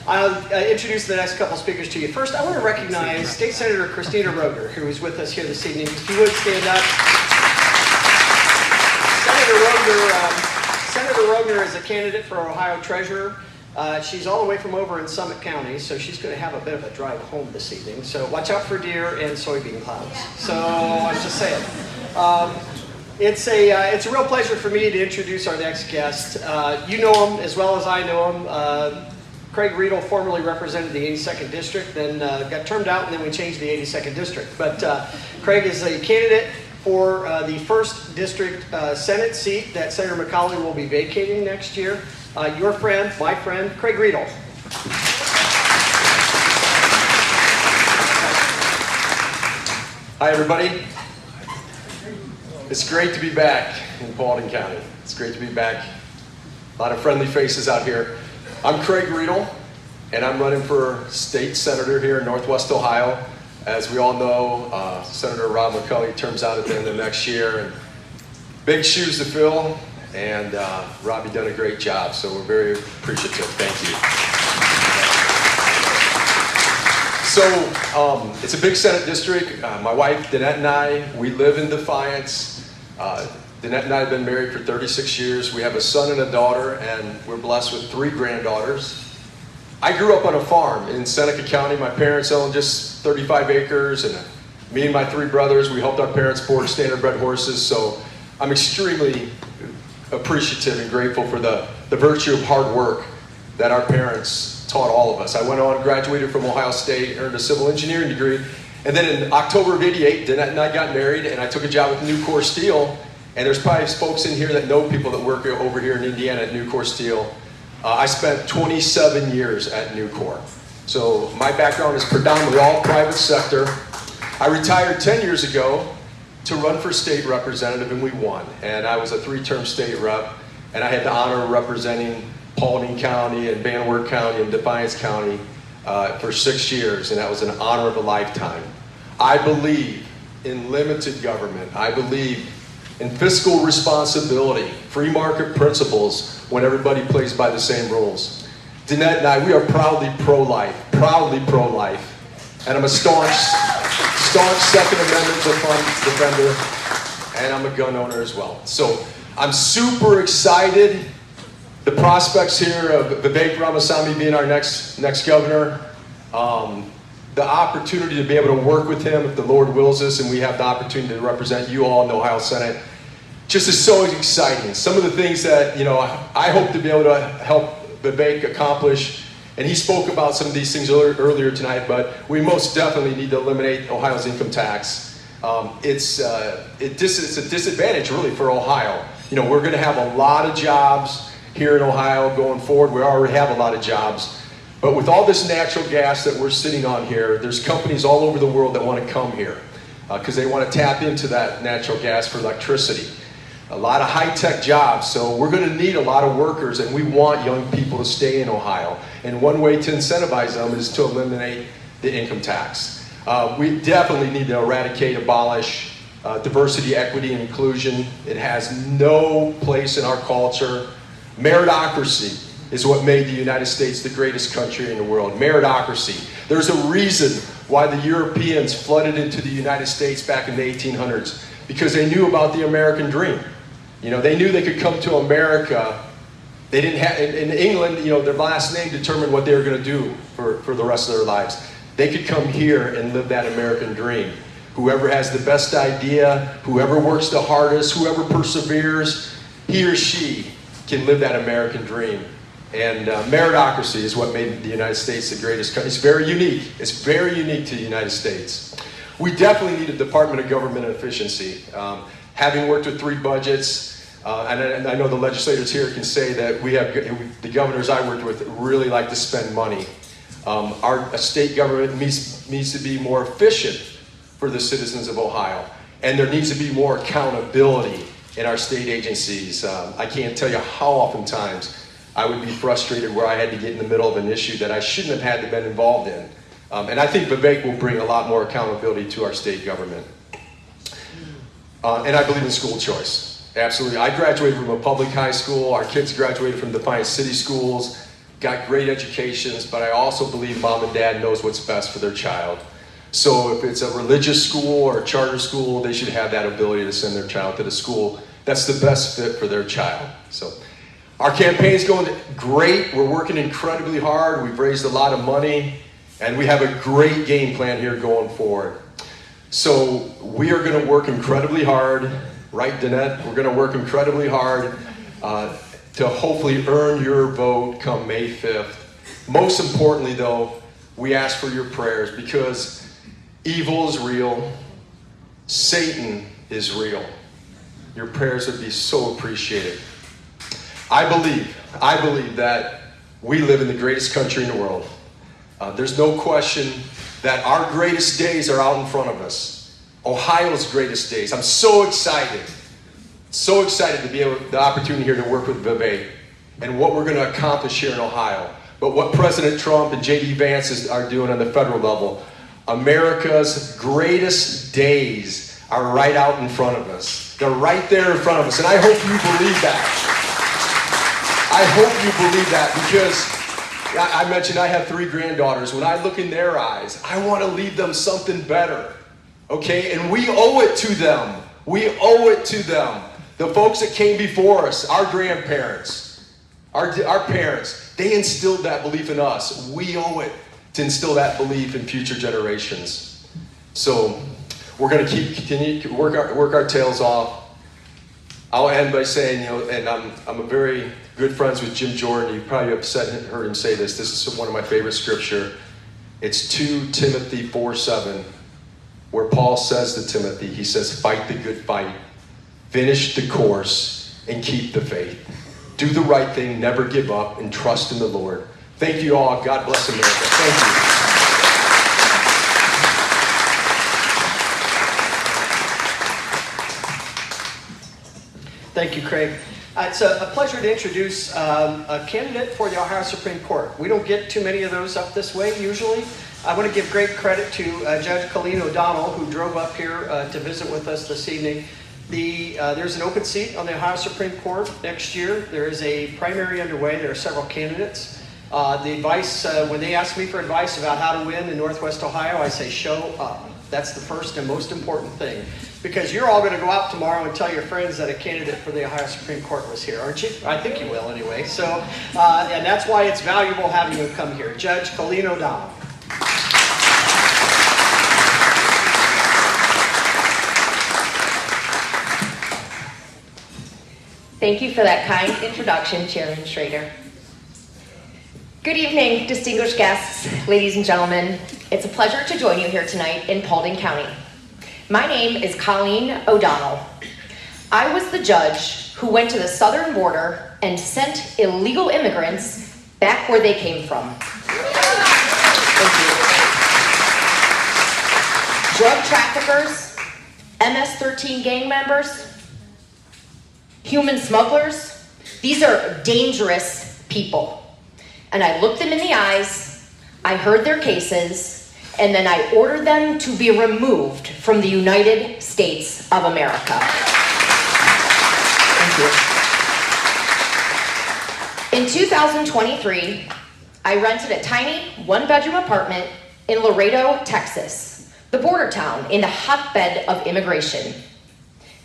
I'll introduce the next couple speakers to you. First, I want to recognize State Senator Christina Roegner, who is with us here this evening. If you would stand up. Senator Roegner is a candidate for Ohio Treasurer. She's all the way from over in Summit County, so she's going to have a bit of a drive home this evening. So watch out for deer and soybean clouds. So I'm just saying. It's a real pleasure for me to introduce our next guest. You know him as well as I know him. Craig Riedel formerly represented the 82nd District, then got termed out, and then we changed the 82nd District. But Craig is a candidate for the 1st District Senate seat that Senator McColley will be vacating next year. Your friend, my friend, Craig Riedel. Hi, everybody. It's great to be back in Paulding County. It's great to be back. A lot of friendly faces out here. I'm Craig Riedel, and I'm running for state senator here in Northwest Ohio. As we all know, Senator Rob McColley terms out at the end of next year, and big shoes to fill, and Rob, you've done a great job, so we're very appreciative. Thank you. So, it's a big Senate district. My wife, Danette, and I, we live in Defiance. Danette and I have been married for 36 years. We have a son and a daughter, and we're blessed with 3 granddaughters. I grew up on a farm in Seneca County. My parents owned just 35 acres, and me and my 3 brothers, we helped our parents board standard-bred horses, so I'm extremely appreciative and grateful for the virtue of hard work that our parents taught all of us. I went on, graduated from Ohio State, earned a civil engineering degree, and then in October of '88, Danette and I got married, and I took a job with Nucor Steel. And there's probably folks in here that know people that work over here in Indiana at Nucor Steel. I spent 27 years at Nucor. So my background is predominantly all private sector. I retired 10 years ago to run for state representative, and we won. And I was a 3-term state rep, and I had the honor of representing Paulding County and Van Wert County and Defiance County for 6 years, and that was an honor of a lifetime. I believe in limited government. I believe in fiscal responsibility, free market principles when everybody plays by the same rules. Danette and I, we are proudly pro-life, and I'm a staunch Second Amendment defender, and I'm a gun owner as well. So I'm super excited. The prospects here of Vivek Ramaswamy being our next governor, the opportunity to be able to work with him if the Lord wills us, and we have the opportunity to represent you all in the Ohio Senate, just is so exciting. Some of the things that, I hope to be able to help Vivek accomplish, and he spoke about some of these things earlier tonight, but we most definitely need to eliminate Ohio's income tax. It's a disadvantage really for Ohio. We're gonna have a lot of jobs here in Ohio going forward. We already have a lot of jobs. But with all this natural gas that we're sitting on here, there's companies all over the world that want to come here because they want to tap into that natural gas for electricity. A lot of high-tech jobs, so we're going to need a lot of workers, and we want young people to stay in Ohio. And one way to incentivize them is to eliminate the income tax. We definitely need to abolish diversity, equity, and inclusion. It has no place in our culture. Meritocracy is what made the United States the greatest country in the world. Meritocracy. There's a reason why the Europeans flooded into the United States back in the 1800s, because they knew about the American dream. They knew they could come to America. They didn't have, in England, their last name determined what they were going to do for the rest of their lives. They could come here and live that American dream. Whoever has the best idea, whoever works the hardest, whoever perseveres, he or she can live that American dream. And meritocracy is what made the United States the greatest country. It's very unique. It's very unique to the United States. We definitely need a Department of Government Efficiency. Having worked with 3 budgets, And I know the legislators here can say that the governors I worked with really like to spend money. Our state government needs to be more efficient for the citizens of Ohio. And there needs to be more accountability in our state agencies. I can't tell you how oftentimes I would be frustrated where I had to get in the middle of an issue that I shouldn't have had to been involved in. And I think Vivek will bring a lot more accountability to our state government. And I believe in school choice. Absolutely. I graduated from a public high school. Our kids graduated from Defiance City schools, got great educations, but I also believe mom and dad knows what's best for their child. So if it's a religious school or a charter school, they should have that ability to send their child to the school that's the best fit for their child. So our campaign's going great. We're working incredibly hard. We've raised a lot of money, and we have a great game plan here going forward. So we are going to work incredibly hard. Right, Danette? We're going to work incredibly hard to hopefully earn your vote come May 5th. Most importantly, though, we ask for your prayers because evil is real, Satan is real. Your prayers would be so appreciated. I believe that we live in the greatest country in the world. There's no question that our greatest days are out in front of us. Ohio's greatest days. I'm so excited to be able the opportunity here to work with Vivek and what we're going to accomplish here in Ohio. But what President Trump and J.D. Vance are doing on the federal level, America's greatest days are right out in front of us. They're right there in front of us, and I hope you believe that. I hope you believe that because I mentioned I have 3 granddaughters. When I look in their eyes, I want to leave them something better. Okay, and we owe it to them. We owe it to them. The folks that came before us, our grandparents, our parents, they instilled that belief in us. We owe it to instill that belief in future generations. So we're going to continue to work our tails off. I'll end by saying, and I'm a very good friends with Jim Jordan. You probably have heard him say this. This is one of my favorite scripture. It's 2 Timothy 4:7. Where Paul says to Timothy, he says, fight the good fight, finish the course, and keep the faith. Do the right thing, never give up, and trust in the Lord. Thank you all. God bless America. Thank you. Thank you, Craig. It's a pleasure to introduce a candidate for the Ohio Supreme Court. We don't get too many of those up this way usually. I want to give great credit to Judge Colleen O'Donnell, who drove up here to visit with us this evening. There's an open seat on the Ohio Supreme Court next year. There is a primary underway. There are several candidates. The advice, when they ask me for advice about how to win in Northwest Ohio, I say show up. That's the first and most important thing. Because you're all going to go out tomorrow and tell your friends that a candidate for the Ohio Supreme Court was here, aren't you? I think you will anyway. So, and that's why it's valuable having you come here. Judge Colleen O'Donnell. Thank you for that kind introduction, Chairman Schrader. Good evening, distinguished guests, ladies and gentlemen. It's a pleasure to join you here tonight in Paulding County. My name is Colleen O'Donnell. I was the judge who went to the southern border and sent illegal immigrants back where they came from. Thank you. Drug traffickers, MS-13 gang members, human smugglers, these are dangerous people. And I looked them in the eyes, I heard their cases, and then I ordered them to be removed from the United States of America. Thank you. In 2023, I rented a tiny one-bedroom apartment in Laredo, Texas, the border town in the hotbed of immigration.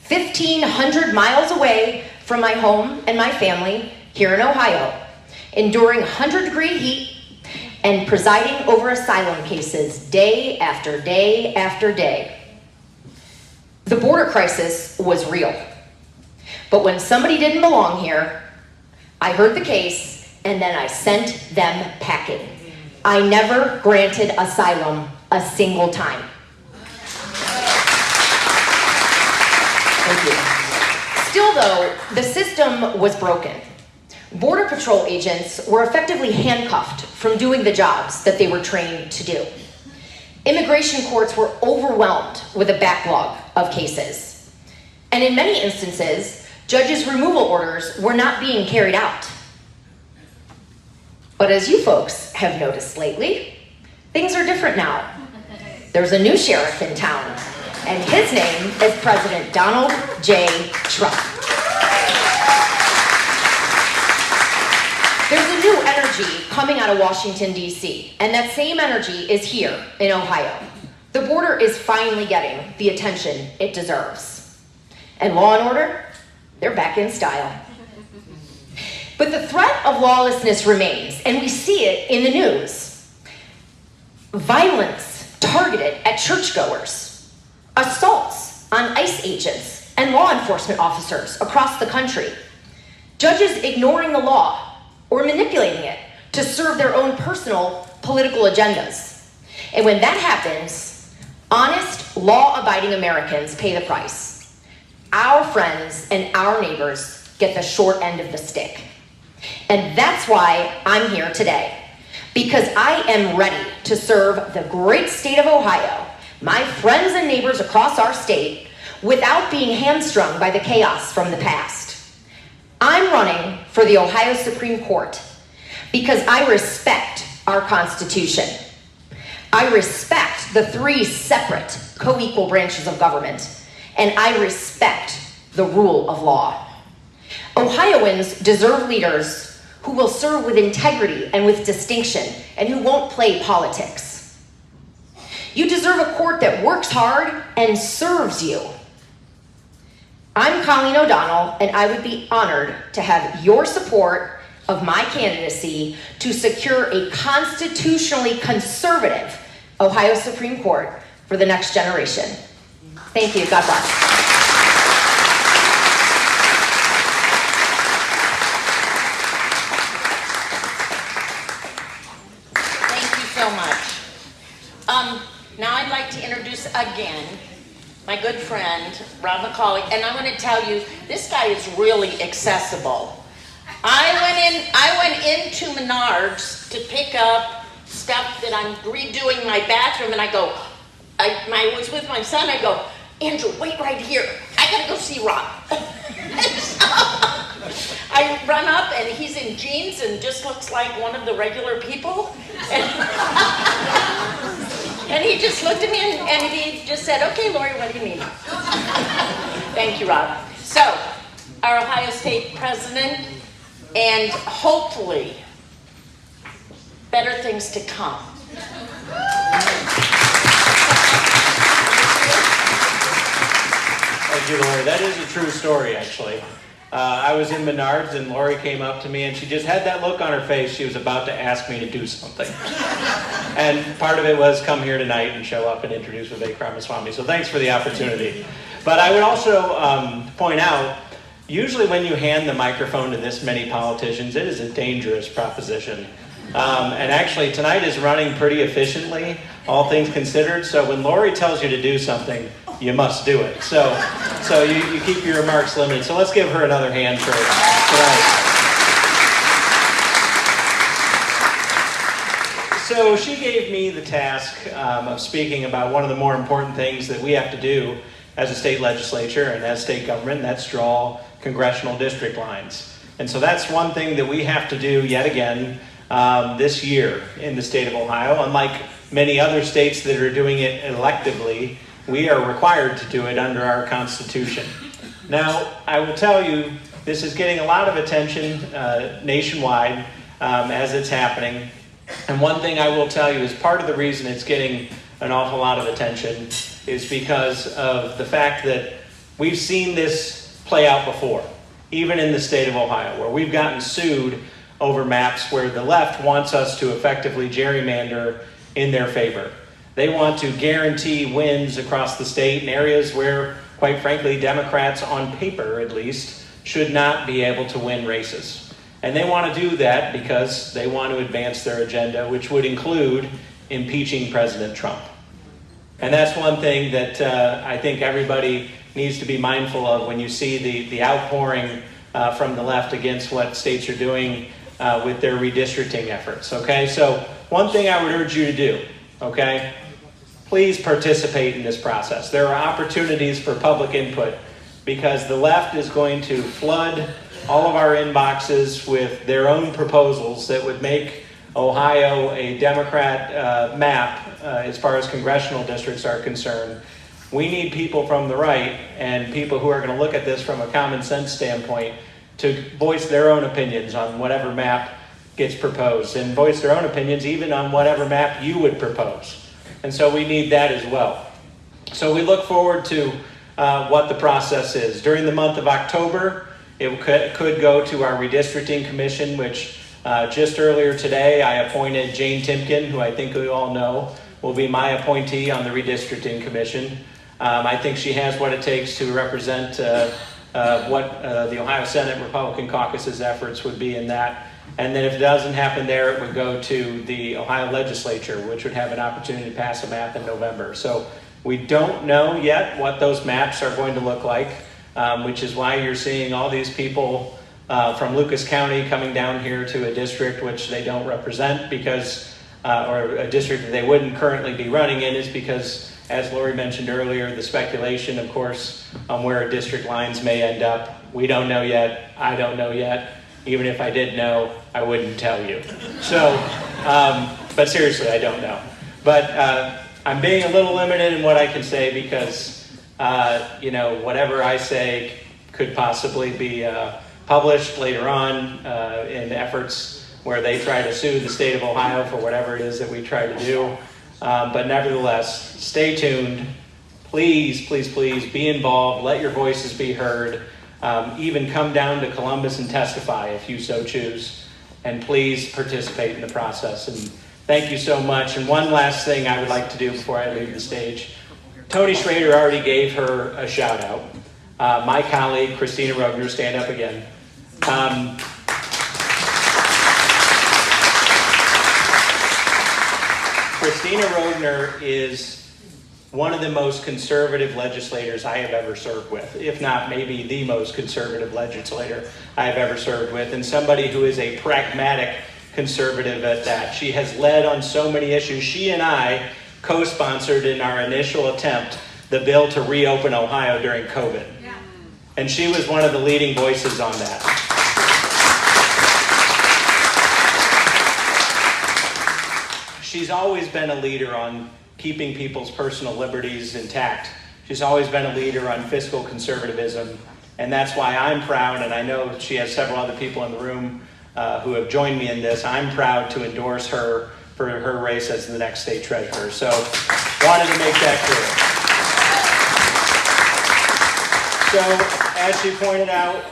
1,500 miles away from my home and my family here in Ohio, enduring 100-degree heat and presiding over asylum cases day after day after day. The border crisis was real. But when somebody didn't belong here, I heard the case and then I sent them packing. I never granted asylum a single time. Thank you. Still though, the system was broken. Border Patrol agents were effectively handcuffed from doing the jobs that they were trained to do. Immigration courts were overwhelmed with a backlog of cases. And in many instances, judges' removal orders were not being carried out. But as you folks have noticed lately, things are different now. There's a new sheriff in town, and his name is President Donald J. Trump. There's a new energy coming out of Washington, D.C., and that same energy is here in Ohio. The border is finally getting the attention it deserves. And law and order, they're back in style. But the threat of lawlessness remains, and we see it in the news. Violence targeted at churchgoers, assaults on ICE agents and law enforcement officers across the country, judges ignoring the law or manipulating it to serve their own personal political agendas. And when that happens, honest, law-abiding Americans pay the price. Our friends and our neighbors get the short end of the stick. And that's why I'm here today, because I am ready to serve the great state of Ohio, my friends and neighbors across our state, without being hamstrung by the chaos from the past. I'm running for the Ohio Supreme Court because I respect our Constitution. I respect the three separate co-equal branches of government, and I respect the rule of law. Ohioans deserve leaders who will serve with integrity and with distinction and who won't play politics. You deserve a court that works hard and serves you. I'm Colleen O'Donnell, and I would be honored to have your support of my candidacy to secure a constitutionally conservative Ohio Supreme Court for the next generation. Thank you. God bless. Now I'd like to introduce again my good friend, Rob McColley, and I'm going to tell you, this guy is really accessible. I went into Menards to pick up stuff that I'm redoing my bathroom, and I was with my son, I go, Andrew, wait right here. I got to go see Rob. So, I run up, and he's in jeans and just looks like one of the regular people. And he just looked at me and he just said, okay, Lori, what do you need? Thank you, Rob. So, our Ohio State President, and hopefully, better things to come. Thank you, Lori. That is a true story, actually. I was in Menards and Lori came up to me and she just had that look on her face. She was about to ask me to do something. And part of it was come here tonight and show up and introduce Vivek Ramaswamy. So thanks for the opportunity. But I would also point out, usually when you hand the microphone to this many politicians, it is a dangerous proposition. And actually tonight is running pretty efficiently, all things considered. So when Lori tells you to do something, you must do it. So you keep your remarks limited. So let's give her another hand for tonight. So she gave me the task of speaking about one of the more important things that we have to do as a state legislature and as state government, and that's draw congressional district lines. And so that's one thing that we have to do yet again this year in the state of Ohio. Unlike many other states that are doing it electively, we are required to do it under our Constitution. Now, I will tell you, this is getting a lot of attention nationwide as it's happening. And one thing I will tell you is part of the reason it's getting an awful lot of attention is because of the fact that we've seen this play out before, even in the state of Ohio, where we've gotten sued over maps where the left wants us to effectively gerrymander in their favor. They want to guarantee wins across the state in areas where, quite frankly, Democrats, on paper at least, should not be able to win races. And they want to do that because they want to advance their agenda, which would include impeaching President Trump. And that's one thing that I think everybody needs to be mindful of when you see the outpouring from the left against what states are doing with their redistricting efforts, okay? So one thing I would urge you to do, okay? Please participate in this process. There are opportunities for public input because the left is going to flood all of our inboxes with their own proposals that would make Ohio a Democrat map as far as congressional districts are concerned. We need people from the right and people who are going to look at this from a common sense standpoint to voice their own opinions on whatever map gets proposed and voice their own opinions even on whatever map you would propose. And so we need that as well. So we look forward to what the process is. During the month of October, it could go to our redistricting commission, which just earlier today I appointed Jane Timken, who I think we all know will be my appointee on the redistricting commission. I think she has what it takes to represent what the Ohio Senate Republican Caucus's efforts would be in that. And then if it doesn't happen there, it would go to the Ohio legislature, which would have an opportunity to pass a map in November. So we don't know yet what those maps are going to look like, which is why you're seeing all these people from Lucas County coming down here to a district which they don't represent because, or a district that they wouldn't currently be running in, is because, as Lori mentioned earlier, the speculation, of course, on where district lines may end up. We don't know yet. I don't know yet. Even if I did know, I wouldn't tell you. So, but seriously, I don't know. But I'm being a little limited in what I can say because, whatever I say could possibly be published later on in efforts where they try to sue the state of Ohio for whatever it is that we try to do. But nevertheless, stay tuned. Please, please, please be involved. Let your voices be heard. Even come down to Columbus and testify if you so choose. And please participate in the process. And thank you so much. And one last thing I would like to do before I leave the stage. Tony Schrader already gave her a shout out. My colleague, Christina Rogner, stand up again. Christina Rogner is one of the most conservative legislators I have ever served with, if not maybe the most conservative legislator I have ever served with, and somebody who is a pragmatic conservative at that. She has led on so many issues. She and I co-sponsored in our initial attempt the bill to reopen Ohio during COVID. Yeah. And she was one of the leading voices on that. She's always been a leader on keeping people's personal liberties intact. She's always been a leader on fiscal conservatism, and that's why I'm proud, and I know she has several other people in the room who have joined me in this. I'm proud to endorse her for her race as the next state treasurer. So, wanted to make that clear. So, as she pointed out,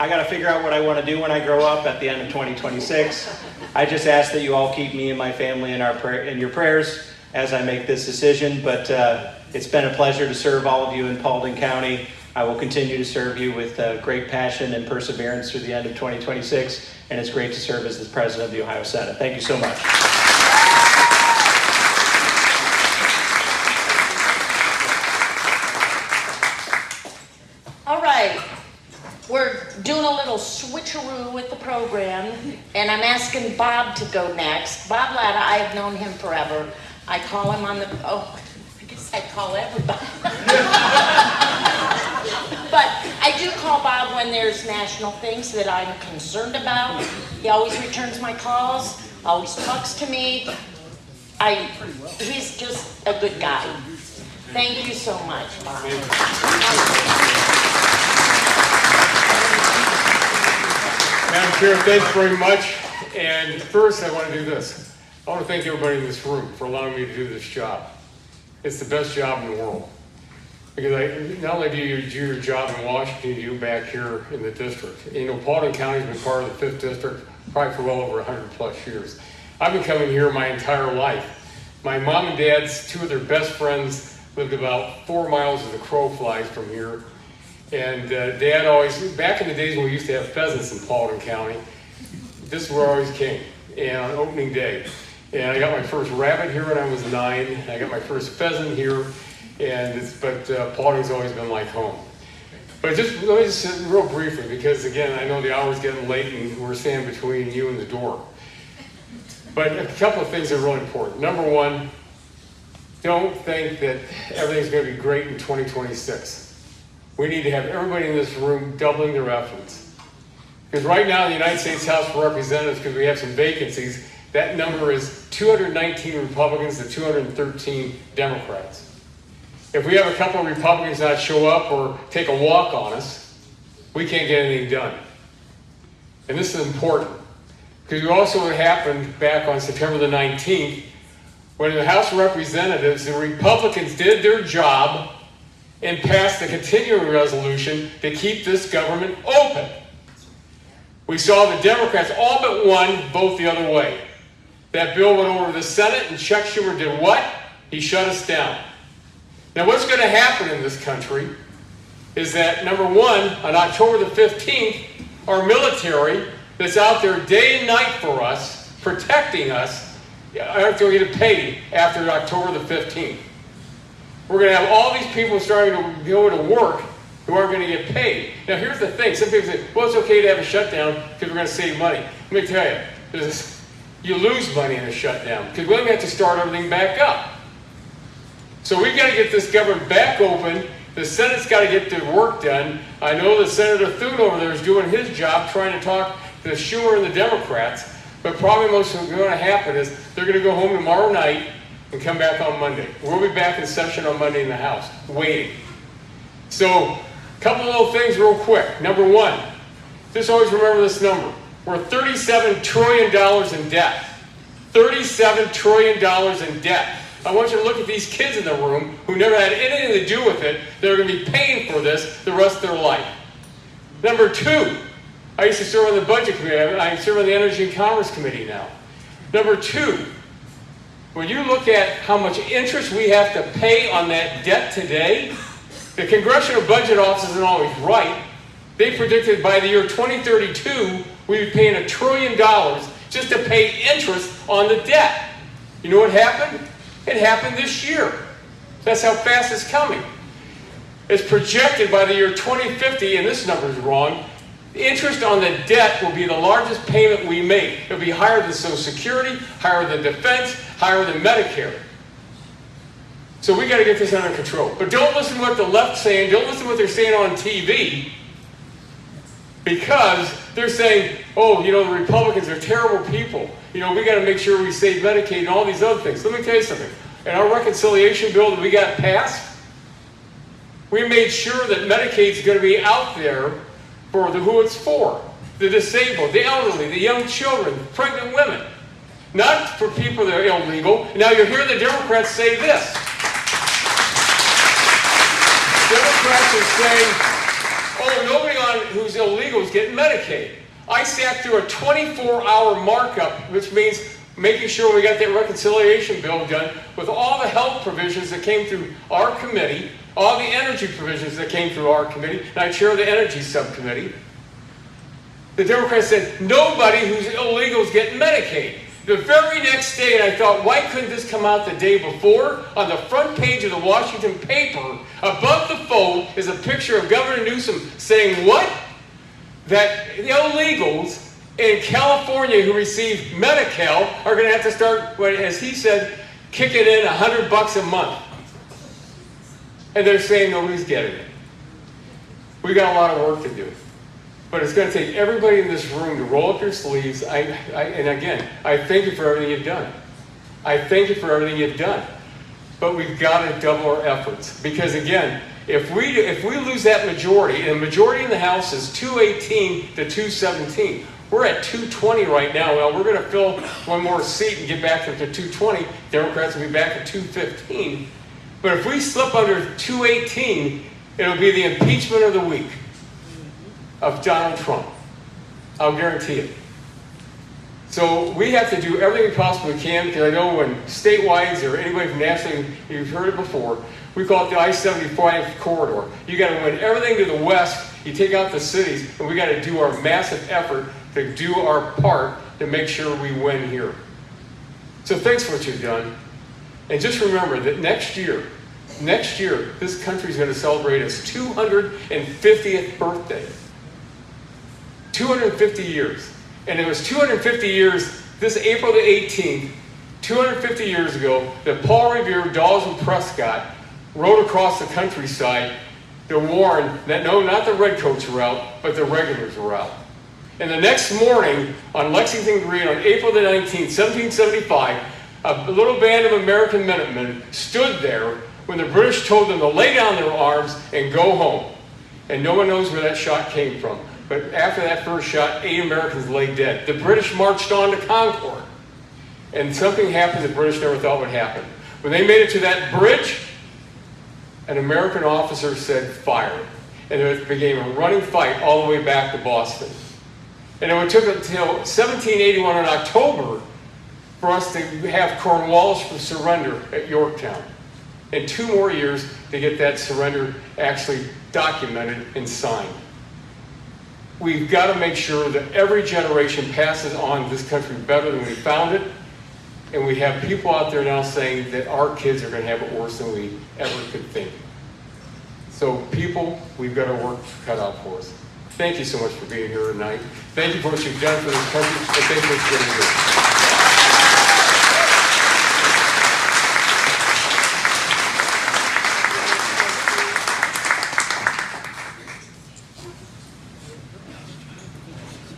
I got to figure out what I want to do when I grow up at the end of 2026. I just ask that you all keep me and my family in your prayers as I make this decision, but it's been a pleasure to serve all of you in Paulding County. I will continue to serve you with great passion and perseverance through the end of 2026, and it's great to serve as the President of the Ohio Senate. Thank you so much. All right, we're doing a little switcheroo with the program, and I'm asking Bob to go next. Bob Latta, I have known him forever. I call him on the, I guess I call everybody. But I do call Bob when there's national things that I'm concerned about. He always returns my calls, always talks to me. He's just a good guy. Thank you so much, Bob. Madam Chair, thanks very much. And first, I want to do this. I want to thank everybody in this room for allowing me to do this job. It's the best job in the world. Because not only do you do your job in Washington, you do it back here in the district. Paulding County has been part of the 5th District probably for well over 100 plus years. I've been coming here my entire life. My mom and dad's, two of their best friends, lived about 4 miles as the crow flies from here. And Dad always, back in the days when we used to have pheasants in Paulding County, this is where I always came, and on opening day. And I got my first rabbit here when I was 9, and I got my first pheasant here. But Paulding's always been like home. But let me just real briefly, because again, I know the hour's getting late and we're standing between you and the door. But a couple of things are really important. Number one, don't think that everything's going to be great in 2026. We need to have everybody in this room doubling their efforts. Because right now in the United States House of Representatives, because we have some vacancies, that number is 219 Republicans to 213 Democrats. If we have a couple of Republicans not show up or take a walk on us, we can't get anything done. And this is important. Because also what happened back on September the 19th, when in the House of Representatives, the Republicans did their job and passed the continuing resolution to keep this government open. We saw the Democrats, all but one, vote the other way. That bill went over to the Senate, and Chuck Schumer did what? He shut us down. Now what's going to happen in this country is that, number one, on October the 15th, our military that's out there day and night for us, protecting us, aren't going to get paid after October the 15th. We're going to have all these people starting to go to work who aren't going to get paid. Now here's the thing, some people say, well, it's okay to have a shutdown because we're going to save money. Let me tell you, you lose money in a shutdown because we're going to have to start everything back up. So we've got to get this government back open. The Senate's got to get their work done. I know that Senator Thune over there is doing his job trying to talk to Schumer and the Democrats, but probably what's going to happen is they're going to go home tomorrow night and come back on Monday. We'll be back in session on Monday in the House, waiting. So, a couple of little things real quick. Number one, just always remember this number. We're $37 trillion in debt. $37 trillion in debt. I want you to look at these kids in the room who never had anything to do with it. They're going to be paying for this the rest of their life. Number two, I used to serve on the Budget Committee. I serve on the Energy and Commerce Committee now. Number two, when you look at how much interest we have to pay on that debt today, the Congressional Budget Office isn't always right. They predicted by the year 2032, we'd be paying $1 trillion just to pay interest on the debt. You know what happened? It happened this year. That's how fast it's coming. It's projected by the year 2050, and this number is wrong, the interest on the debt will be the largest payment we make. It'll be higher than Social Security, higher than Defense, higher than Medicare. So we got to get this under control. But don't listen to what the left's saying. Don't listen to what they're saying on TV. Because they're saying, oh, you know, the Republicans are terrible people. You know, we got to make sure we save Medicaid and all these other things. Let me tell you something. In our reconciliation bill that we got passed, we made sure that Medicaid's going to be out there for who it's for. The disabled, the elderly, the young children, pregnant women. Not for people that are illegal. Now you hear the Democrats say this. Democrats are saying, oh, nobody who's illegal is getting Medicaid. I sat through a 24-hour markup, which means making sure we got that reconciliation bill done with all the health provisions that came through our committee, all the energy provisions that came through our committee, and I chair the energy subcommittee. The Democrats said, nobody who's illegal is getting Medicaid. The very next day, and I thought, why couldn't this come out the day before? On the front page of the Washington paper, above the fold, is a picture of Governor Newsom saying what? That the illegals in California who receive Medi-Cal are going to have to start, as he said, kicking in $100 a month. And they're saying nobody's getting it. We got a lot of work to do. But it's going to take everybody in this room to roll up your sleeves. And again, I thank you for everything you've done. I thank you for everything you've done. But we've got to double our efforts. Because again, if we lose that majority, and the majority in the House is 218 to 217, we're at 220 right now. Well, we're going to fill one more seat and get back to 220. Democrats will be back at 215. But if we slip under 218, it'll be the impeachment of the week of Donald Trump. I'll guarantee it. So we have to do everything we possibly can, because I know when statewide or anybody from nationally, you've heard it before, we call it the I-75 corridor. You got to win everything to the west, you take out the cities, and we got to do our massive effort to do our part to make sure we win here. So thanks for what you've done. And just remember that next year, next year, this country's going to celebrate its 250th birthday. 250 years. And it was 250 years, this April the 18th, 250 years ago, that Paul Revere, Dawes, and Prescott rode across the countryside to warn that no, not the redcoats were out, but the regulars were out. And the next morning, on Lexington Green, on April the 19th, 1775, a little band of American Minutemen stood there when the British told them to lay down their arms and go home. And no one knows where that shot came from. But after that first shot, 8 Americans lay dead. The British marched on to Concord. And something happened the British never thought would happen. When they made it to that bridge, an American officer said, fire. And it became a running fight all the way back to Boston. And it took until 1781 in October for us to have Cornwallis surrender at Yorktown. And 2 more years to get that surrender actually documented and signed. We've got to make sure that every generation passes on this country better than we found it. And we have people out there now saying that our kids are going to have it worse than we ever could think. So people, we've got our work cut out for us. Thank you so much for being here tonight. Thank you for what you've done for this country, and thank you for what you're going to do.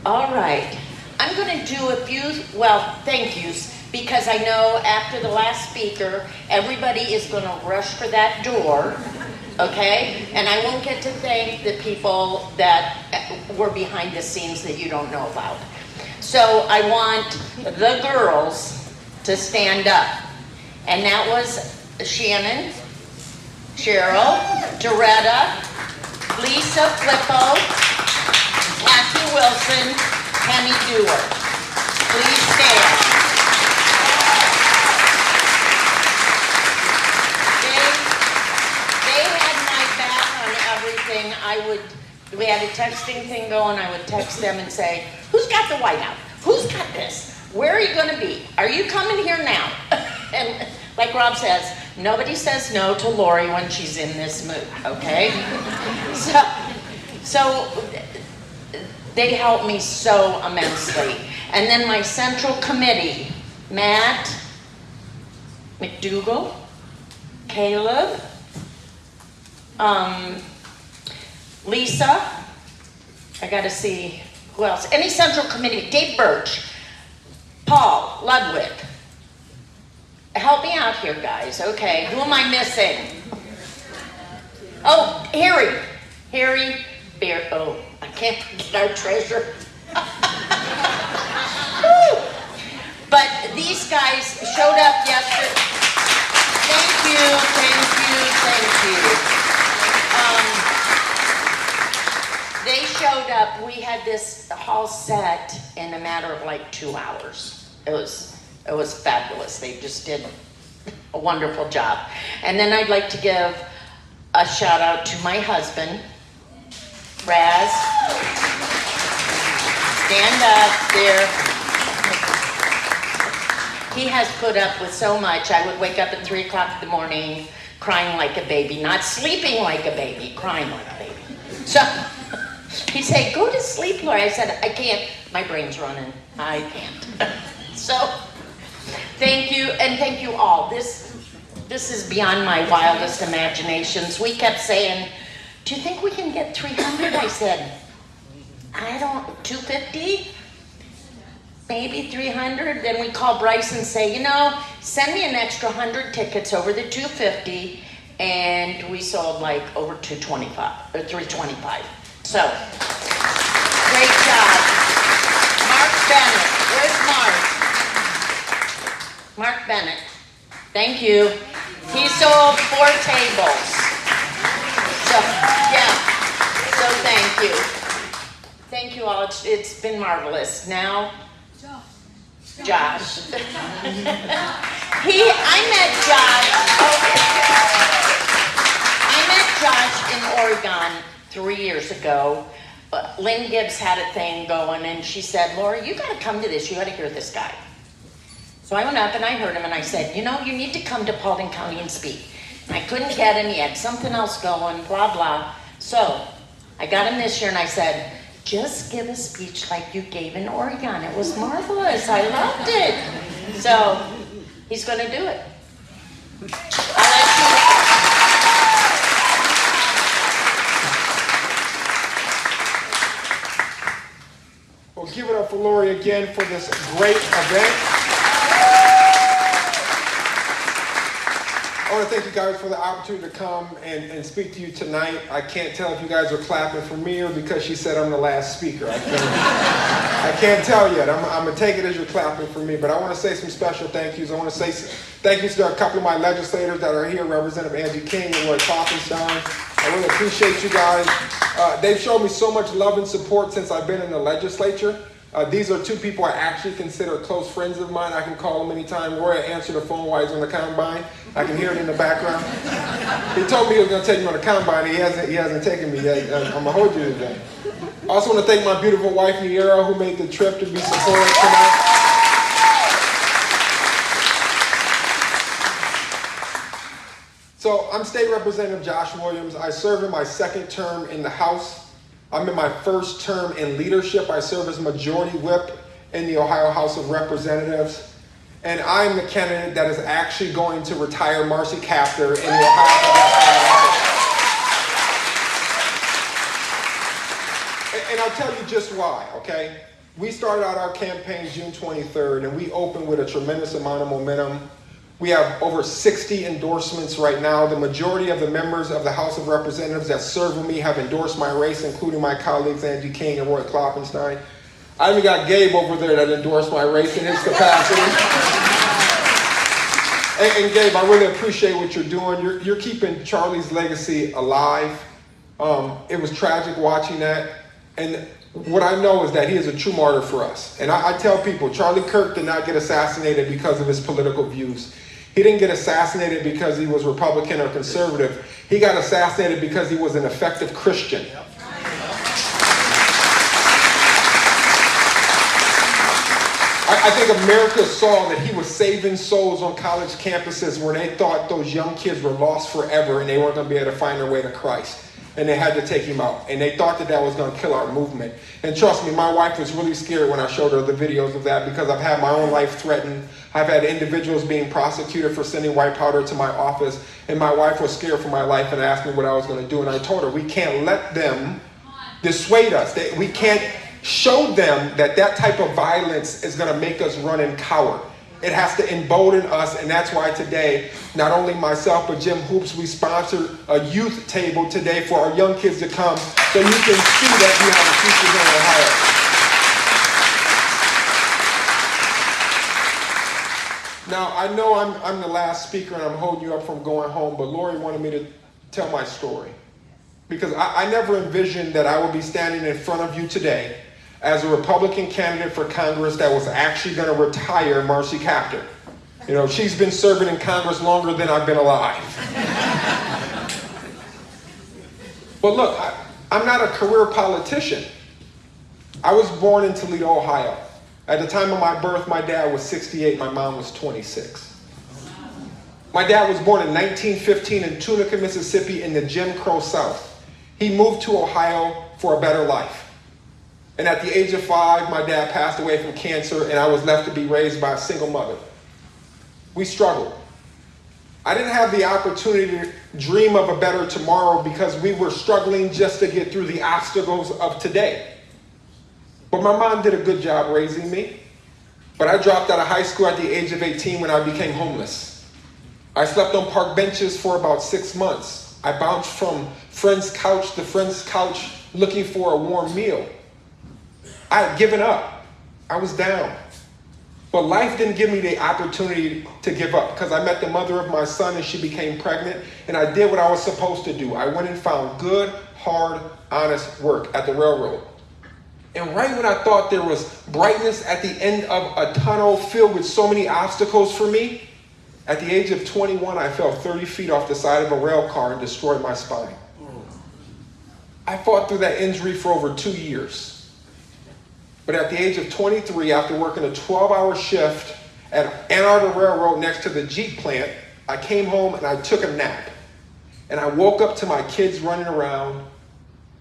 All right. I'm going to do a few, thank yous, because I know after the last speaker, everybody is going to rush for that door, okay? And I won't get to thank the people that were behind the scenes that you don't know about. So I want the girls to stand up. And that was Shannon, Cheryl, Doretta, Lisa Flippo, Kathy Wilson, Penny Dewar. Please stand. They had my back on everything. We had a texting thing going. I would text them and say, who's got the White House? Who's got this? Where are you going to be? Are you coming here now? And like Rob says, nobody says no to Lori when she's in this mood, okay? So they helped me so immensely. And then my central committee, Matt, McDougal, Caleb, Lisa, I gotta see who else. Any central committee, Dave Birch, Paul Ludwig. Help me out here, guys. Okay, who am I missing? Oh, Harry Bear. Oh, I can't forget our treasurer. But these guys showed up yesterday. Thank you. They showed up. We had this hall set in a matter of like 2 hours. It was fabulous. They just did a wonderful job. And then I'd like to give a shout out to my husband, Raz. Stand up there. He has put up with so much. I would wake up at 3 o'clock in the morning crying like a baby, not sleeping like a baby, crying like a baby. So he'd say, go to sleep, Lori. I said, I can't. My brain's running. I can't. So thank you, and thank you all. This is beyond my wildest imaginations. We kept saying, do you think we can get 300? I said, 250? Maybe 300. Then we call Bryce and say, send me an extra 100 tickets over the 250. And we sold like over 225 or 325. So, great job. Mark Bennett. Where's Mark? Mark Bennett. Thank you. He sold 4 tables. So, yeah. So thank you. Thank you all. It's been marvelous. Now, Josh. I met Josh in Oregon 3 years ago. Lynn Gibbs had a thing going, and she said, Lori, you got to come to this. You got to hear this guy. So I went up and I heard him, and I said, you need to come to Paulding County and speak. I couldn't get him. He had something else going, blah, blah. So I got him this year and I said, just give a speech like you gave in Oregon. It was marvelous. I loved it. So he's going to do it. I'll let you. Well, give it up for Lori again for this great event. I want to thank you guys for the opportunity to come and speak to you tonight. I can't tell if you guys are clapping for me or because she said I'm the last speaker. I can't tell yet. I'm going to take it as you're clapping for me, but I want to say some special thank yous. I want to say thank yous to a couple of my legislators that are here, Representative Angie King and Roy Klopfenstein. I really appreciate you guys. They've shown me so much love and support since I've been in the legislature. These are two people I actually consider close friends of mine. I can call them anytime. Roy answered the phone while he's on the combine. I can hear it in the background. He told me he was going to take me on the combine. He hasn't taken me yet. I'm going to hold you today. I also want to thank my beautiful wife, Niera, who made the trip to be supported tonight. So I'm State Representative Josh Williams. I serve in my second term in the House. I'm in my first term in leadership. I serve as Majority Whip in the Ohio House of Representatives. And I'm the candidate that is actually going to retire Marcy Kaptur in the Ohio House of Representatives. And I'll tell you just why, okay? We started out our campaign June 23rd, and we opened with a tremendous amount of momentum. We have over 60 endorsements right now. The majority of the members of the House of Representatives that serve with me have endorsed my race, including my colleagues Angie King and Roy Klopfenstein. I even got Gabe over there that endorsed my race in his capacity. And Gabe, I really appreciate what you're doing. You're keeping Charlie's legacy alive. It was tragic watching that. And what I know is that he is a true martyr for us. And I tell people, Charlie Kirk did not get assassinated because of his political views. He didn't get assassinated because he was Republican or conservative. He got assassinated because he was an effective Christian. I think America saw that he was saving souls on college campuses where they thought those young kids were lost forever and they weren't going to be able to find their way to Christ. And they had to take him out. And they thought that that was going to kill our movement. And trust me, my wife was really scared when I showed her the videos of that because I've had my own life threatened. I've had individuals being prosecuted for sending white powder to my office. And my wife was scared for my life and asked me what I was going to do. And I told her, we can't let them dissuade us. We can't show them that that type of violence is going to make us run and cower. It has to embolden us, and that's why today, not only myself, but Jim Hoops, we sponsored a youth table today for our young kids to come so you can see that we have a future here in Ohio. Now, I know I'm the last speaker and I'm holding you up from going home, but Lori wanted me to tell my story. Because I never envisioned that I would be standing in front of you today as a Republican candidate for Congress that was actually going to retire Marcy Kaptur. You know, she's been serving in Congress longer than I've been alive. But look, I'm not a career politician. I was born in Toledo, Ohio. At the time of my birth, my dad was 68, my mom was 26. My dad was born in 1915 in Tunica, Mississippi in the Jim Crow South. He moved to Ohio for a better life. And at the age of 5, my dad passed away from cancer and I was left to be raised by a single mother. We struggled. I didn't have the opportunity to dream of a better tomorrow because we were struggling just to get through the obstacles of today. But my mom did a good job raising me. But I dropped out of high school at the age of 18 when I became homeless. I slept on park benches for about 6 months. I bounced from friend's couch to friend's couch looking for a warm meal. I had given up. I was down. But life didn't give me the opportunity to give up because I met the mother of my son and she became pregnant and I did what I was supposed to do. I went and found good, hard, honest work at the railroad. And right when I thought there was brightness at the end of a tunnel filled with so many obstacles for me, at the age of 21, I fell 30 feet off the side of a rail car and destroyed my spine. I fought through that injury for over 2 years. But at the age of 23, after working a 12-hour shift at Ann Arbor Railroad next to the Jeep plant, I came home and I took a nap. And I woke up to my kids running around,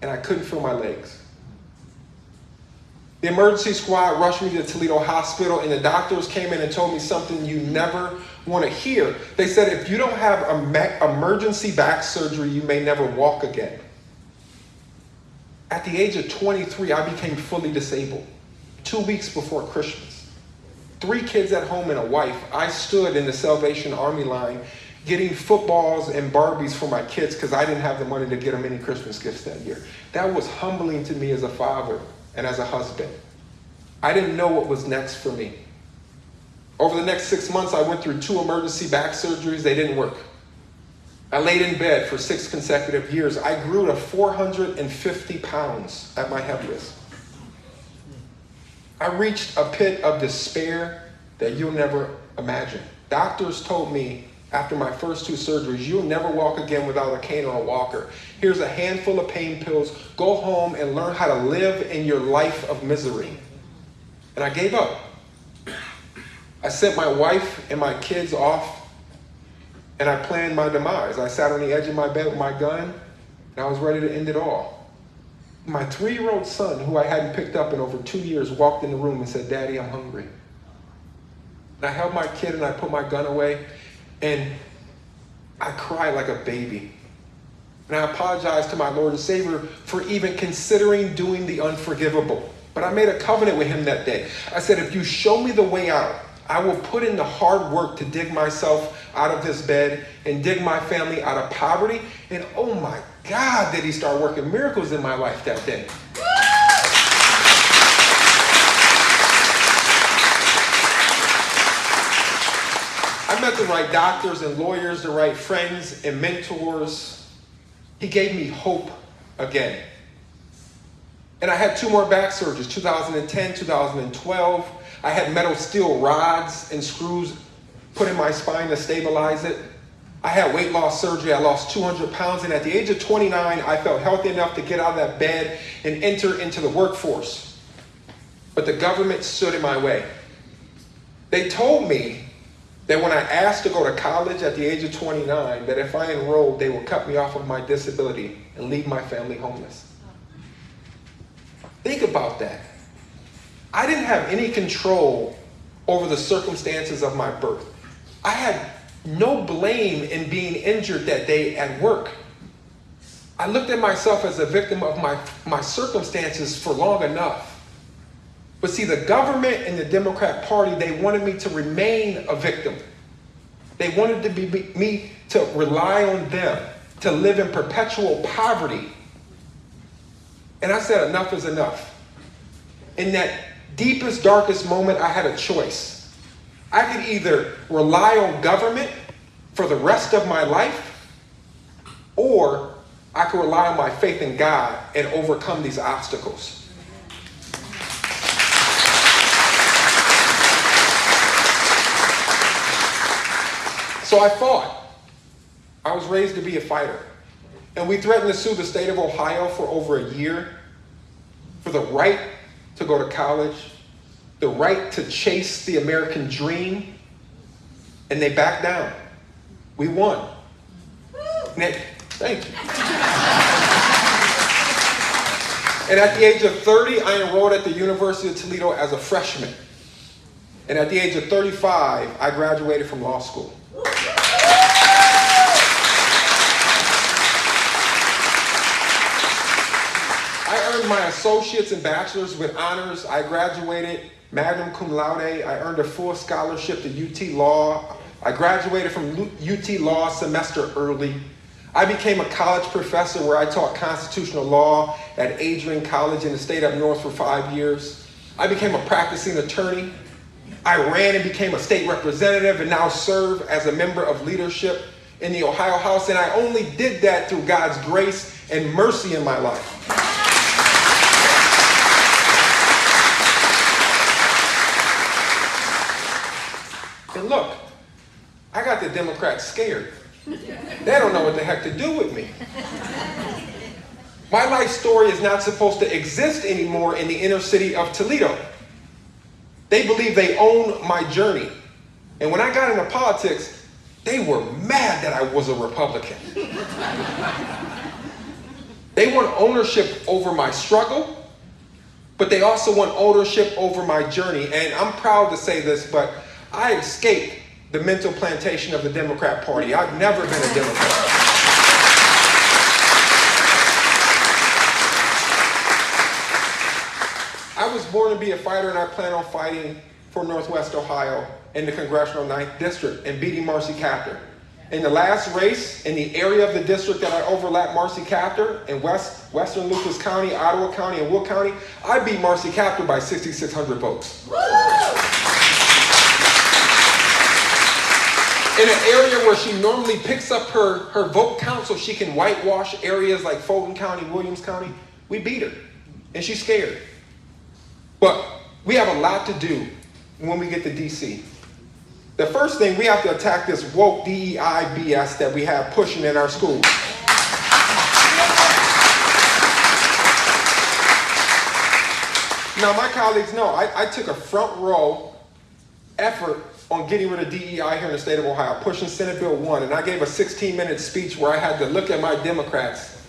and I couldn't feel my legs. The emergency squad rushed me to Toledo Hospital, and the doctors came in and told me something you never want to hear. They said, if you don't have emergency back surgery, you may never walk again. At the age of 23, I became fully disabled. 2 weeks before Christmas. 3 kids at home and a wife. I stood in the Salvation Army line getting footballs and Barbies for my kids because I didn't have the money to get them any Christmas gifts that year. That was humbling to me as a father and as a husband. I didn't know what was next for me. Over the next 6 months, I went through 2 emergency back surgeries. They didn't work. I laid in bed for 6 consecutive years. I grew to 450 pounds at my heaviest. I reached a pit of despair that you'll never imagine. Doctors told me after my first 2 surgeries, you'll never walk again without a cane or a walker. Here's a handful of pain pills. Go home and learn how to live in your life of misery. And I gave up. I sent my wife and my kids off, and I planned my demise. I sat on the edge of my bed with my gun, and I was ready to end it all. My 3-year-old son, who I hadn't picked up in over 2 years, walked in the room and said, "Daddy, I'm hungry." And I held my kid and I put my gun away, and I cried like a baby. And I apologized to my Lord and Savior for even considering doing the unforgivable. But I made a covenant with him that day. I said, if you show me the way out, I will put in the hard work to dig myself out of this bed and dig my family out of poverty. And oh my God, did he start working miracles in my life that day. I met the right doctors and lawyers, the right friends and mentors. He gave me hope again. And I had 2 more back surgeries, 2010, 2012. I had metal steel rods and screws put in my spine to stabilize it. I had weight loss surgery. I lost 200 pounds. And at the age of 29, I felt healthy enough to get out of that bed and enter into the workforce. But the government stood in my way. They told me that when I asked to go to college at the age of 29, that if I enrolled, they would cut me off of my disability and leave my family homeless. Think about that. I didn't have any control over the circumstances of my birth. I had no blame in being injured that day at work. I looked at myself as a victim of my circumstances for long enough. But see, the government and the Democrat Party, they wanted me to remain a victim. They wanted me to rely on them, to live in perpetual poverty. And I said, enough is enough. In that deepest, darkest moment, I had a choice. I could either rely on government for the rest of my life, or I could rely on my faith in God and overcome these obstacles. So I fought. I was raised to be a fighter. And we threatened to sue the state of Ohio for over a year for the right to go to college, the right to chase the American dream, and they backed down. We won. Thank you. And at the age of 30, I enrolled at the University of Toledo as a freshman. And at the age of 35, I graduated from law school. I earned my associates and bachelor's with honors. I graduated magna cum laude. I earned a full scholarship to UT Law. I graduated from UT Law a semester early. I became a college professor where I taught constitutional law at Adrian College in the state up north for 5 years. I became a practicing attorney. I ran and became a state representative and now serve as a member of leadership in the Ohio House. And I only did that through God's grace and mercy in my life. And look, I got the Democrats scared. They don't know what the heck to do with me. My life story is not supposed to exist anymore in the inner city of Toledo. They believe they own my journey. And when I got into politics, They were mad that I was a Republican. They want ownership over my struggle, but they also want ownership over my journey. And I'm proud to say this, but I escaped the mental plantation of the Democrat Party. I've never been a Democrat. I was born to be a fighter, and I plan on fighting for Northwest Ohio in the Congressional 9th District and beating Marcy Kaptur. In the last race, in the area of the district that I overlapped Marcy Kaptur, in Western Lucas County, Ottawa County, and Will County, I beat Marcy Kaptur by 6,600 votes. In an area where she normally picks up her vote count so she can whitewash areas like Paulding County, Williams County, we beat her, and she's scared. But we have a lot to do when we get to DC. The first thing, we have to attack this woke DEI BS that we have pushing in our schools. Now, my colleagues know I took a front row effort on getting rid of DEI here in the state of Ohio, pushing Senate Bill 1, and I gave a 16-minute speech where I had to look at my Democrats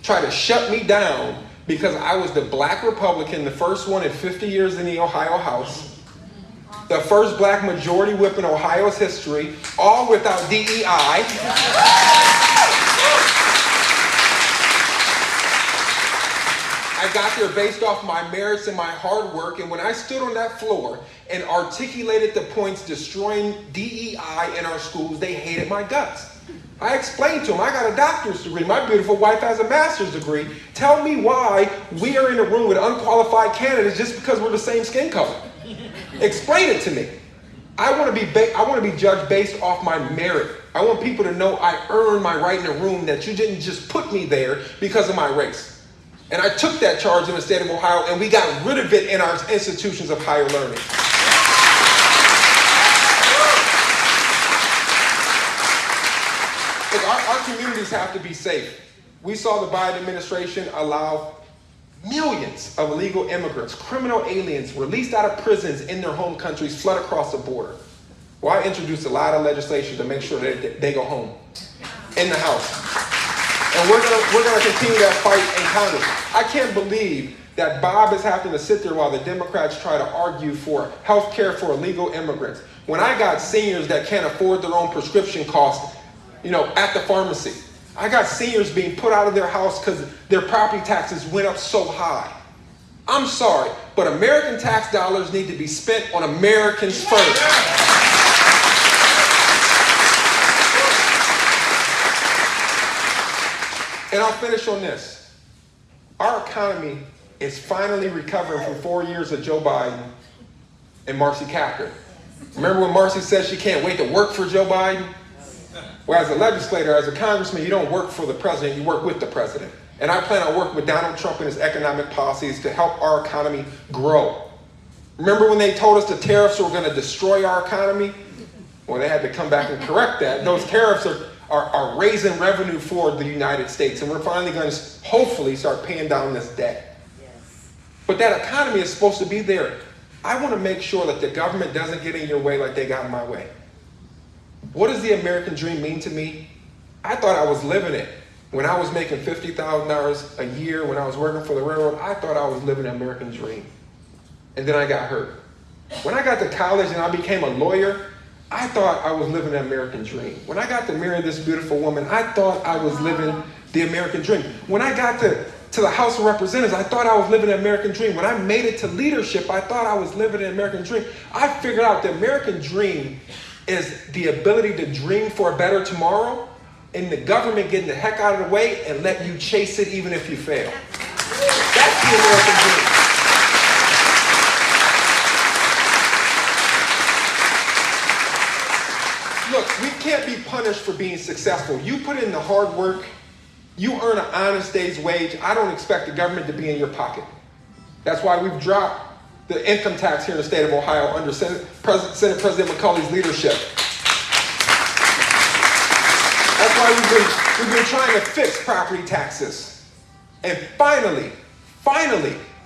try to shut me down because I was the black Republican, the first one in 50 years in the Ohio House, the first black majority whip in Ohio's history, all without DEI. I got there based off my merits and my hard work, and when I stood on that floor and articulated the points destroying DEI in our schools, they hated my guts. I explained to them, I got a doctor's degree, my beautiful wife has a master's degree. Tell me why we are in a room with unqualified candidates just because we're the same skin color. Explain it to me. I want to be judged based off my merit. I want people to know I earned my right in the room, that you didn't just put me there because of my race. And I took that charge in the state of Ohio, and we got rid of it in our institutions of higher learning. Look, our communities have to be safe. We saw the Biden administration allow millions of illegal immigrants, criminal aliens released out of prisons in their home countries flood across the border. Well, I introduced a lot of legislation to make sure that they go home in the House. And we're gonna continue that fight in Congress. I can't believe that Bob is having to sit there while the Democrats try to argue for health care for illegal immigrants. When I got seniors that can't afford their own prescription costs, at the pharmacy. I got seniors being put out of their house because their property taxes went up so high. I'm sorry, but American tax dollars need to be spent on Americans first. And I'll finish on this. Our economy is finally recovering from 4 years of Joe Biden and Marcy Kaptur. Remember when Marcy said she can't wait to work for Joe Biden? Well, as a legislator, as a congressman, you don't work for the president, you work with the president. And I plan on working with Donald Trump and his economic policies to help our economy grow. Remember when they told us the tariffs were going to destroy our economy? Well, they had to come back and correct that. Those tariffs are raising revenue for the United States, and we're finally going to hopefully start paying down this debt. Yes. But that economy is supposed to be there. I want to make sure that the government doesn't get in your way like they got in my way. What does the American dream mean to me? I thought I was living it. When I was making $50,000 a year, when I was working for the railroad, I thought I was living the American dream. And then I got hurt. When I got to college and I became a lawyer, I thought I was living the American dream. When I got to marry this beautiful woman, I thought I was living the American dream. When I got to the House of Representatives, I thought I was living the American dream. When I made it to leadership, I thought I was living the American dream. I figured out the American dream is the ability to dream for a better tomorrow, and the government getting the heck out of the way and let you chase it even if you fail. That's the American dream. Look, we can't be punished for being successful. You put in the hard work, you earn an honest day's wage. I don't expect the government to be in your pocket. That's why we've dropped the income tax here in the state of Ohio under Senate President McColley's leadership. That's why we've been trying to fix property taxes. And finally,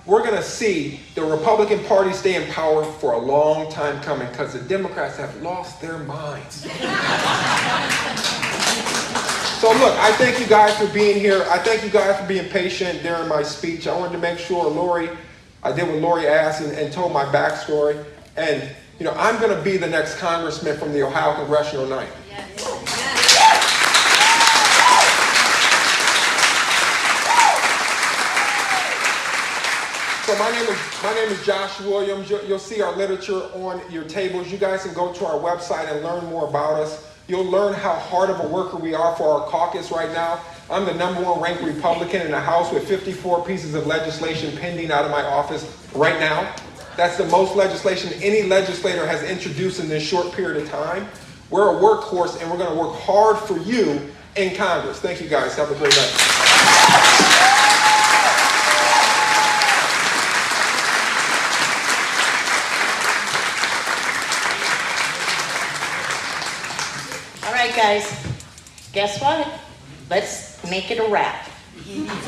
we're going to see the Republican Party stay in power for a long time coming because the Democrats have lost their minds. So look, I thank you guys for being here. I thank you guys for being patient during my speech. I wanted to make sure I did what Lori asked and told my backstory. And, you know, I'm going to be the next congressman from the Ohio Congressional Ninth. So my name is Josh Williams. You'll see our literature on your tables. You guys can go to our website and learn more about us. You'll learn how hard of a worker we are for our caucus right now. I'm the #1 ranked Republican in the House with 54 pieces of legislation pending out of my office right now. That's the most legislation any legislator has introduced in this short period of time. We're a workhorse, and we're going to work hard for you in Congress. Thank you, guys. Have a great night. All right, guys, guess what? Let's make it a wrap.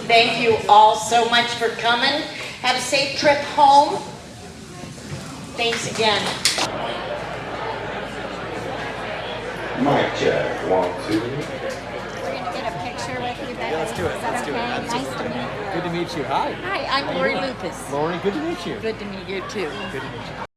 Thank you all so much for coming. Have a safe trip home. Thanks again. Mic check, 1, 2. We're going to get a picture with you, Becky. Yeah, let's do it. Is that Let's do it. okay? Absolutely. Nice to meet you. Good to meet you. Hi. Hi, I'm Lori Lucas. Lori, good to meet you. Good to meet you, too. Good to meet you.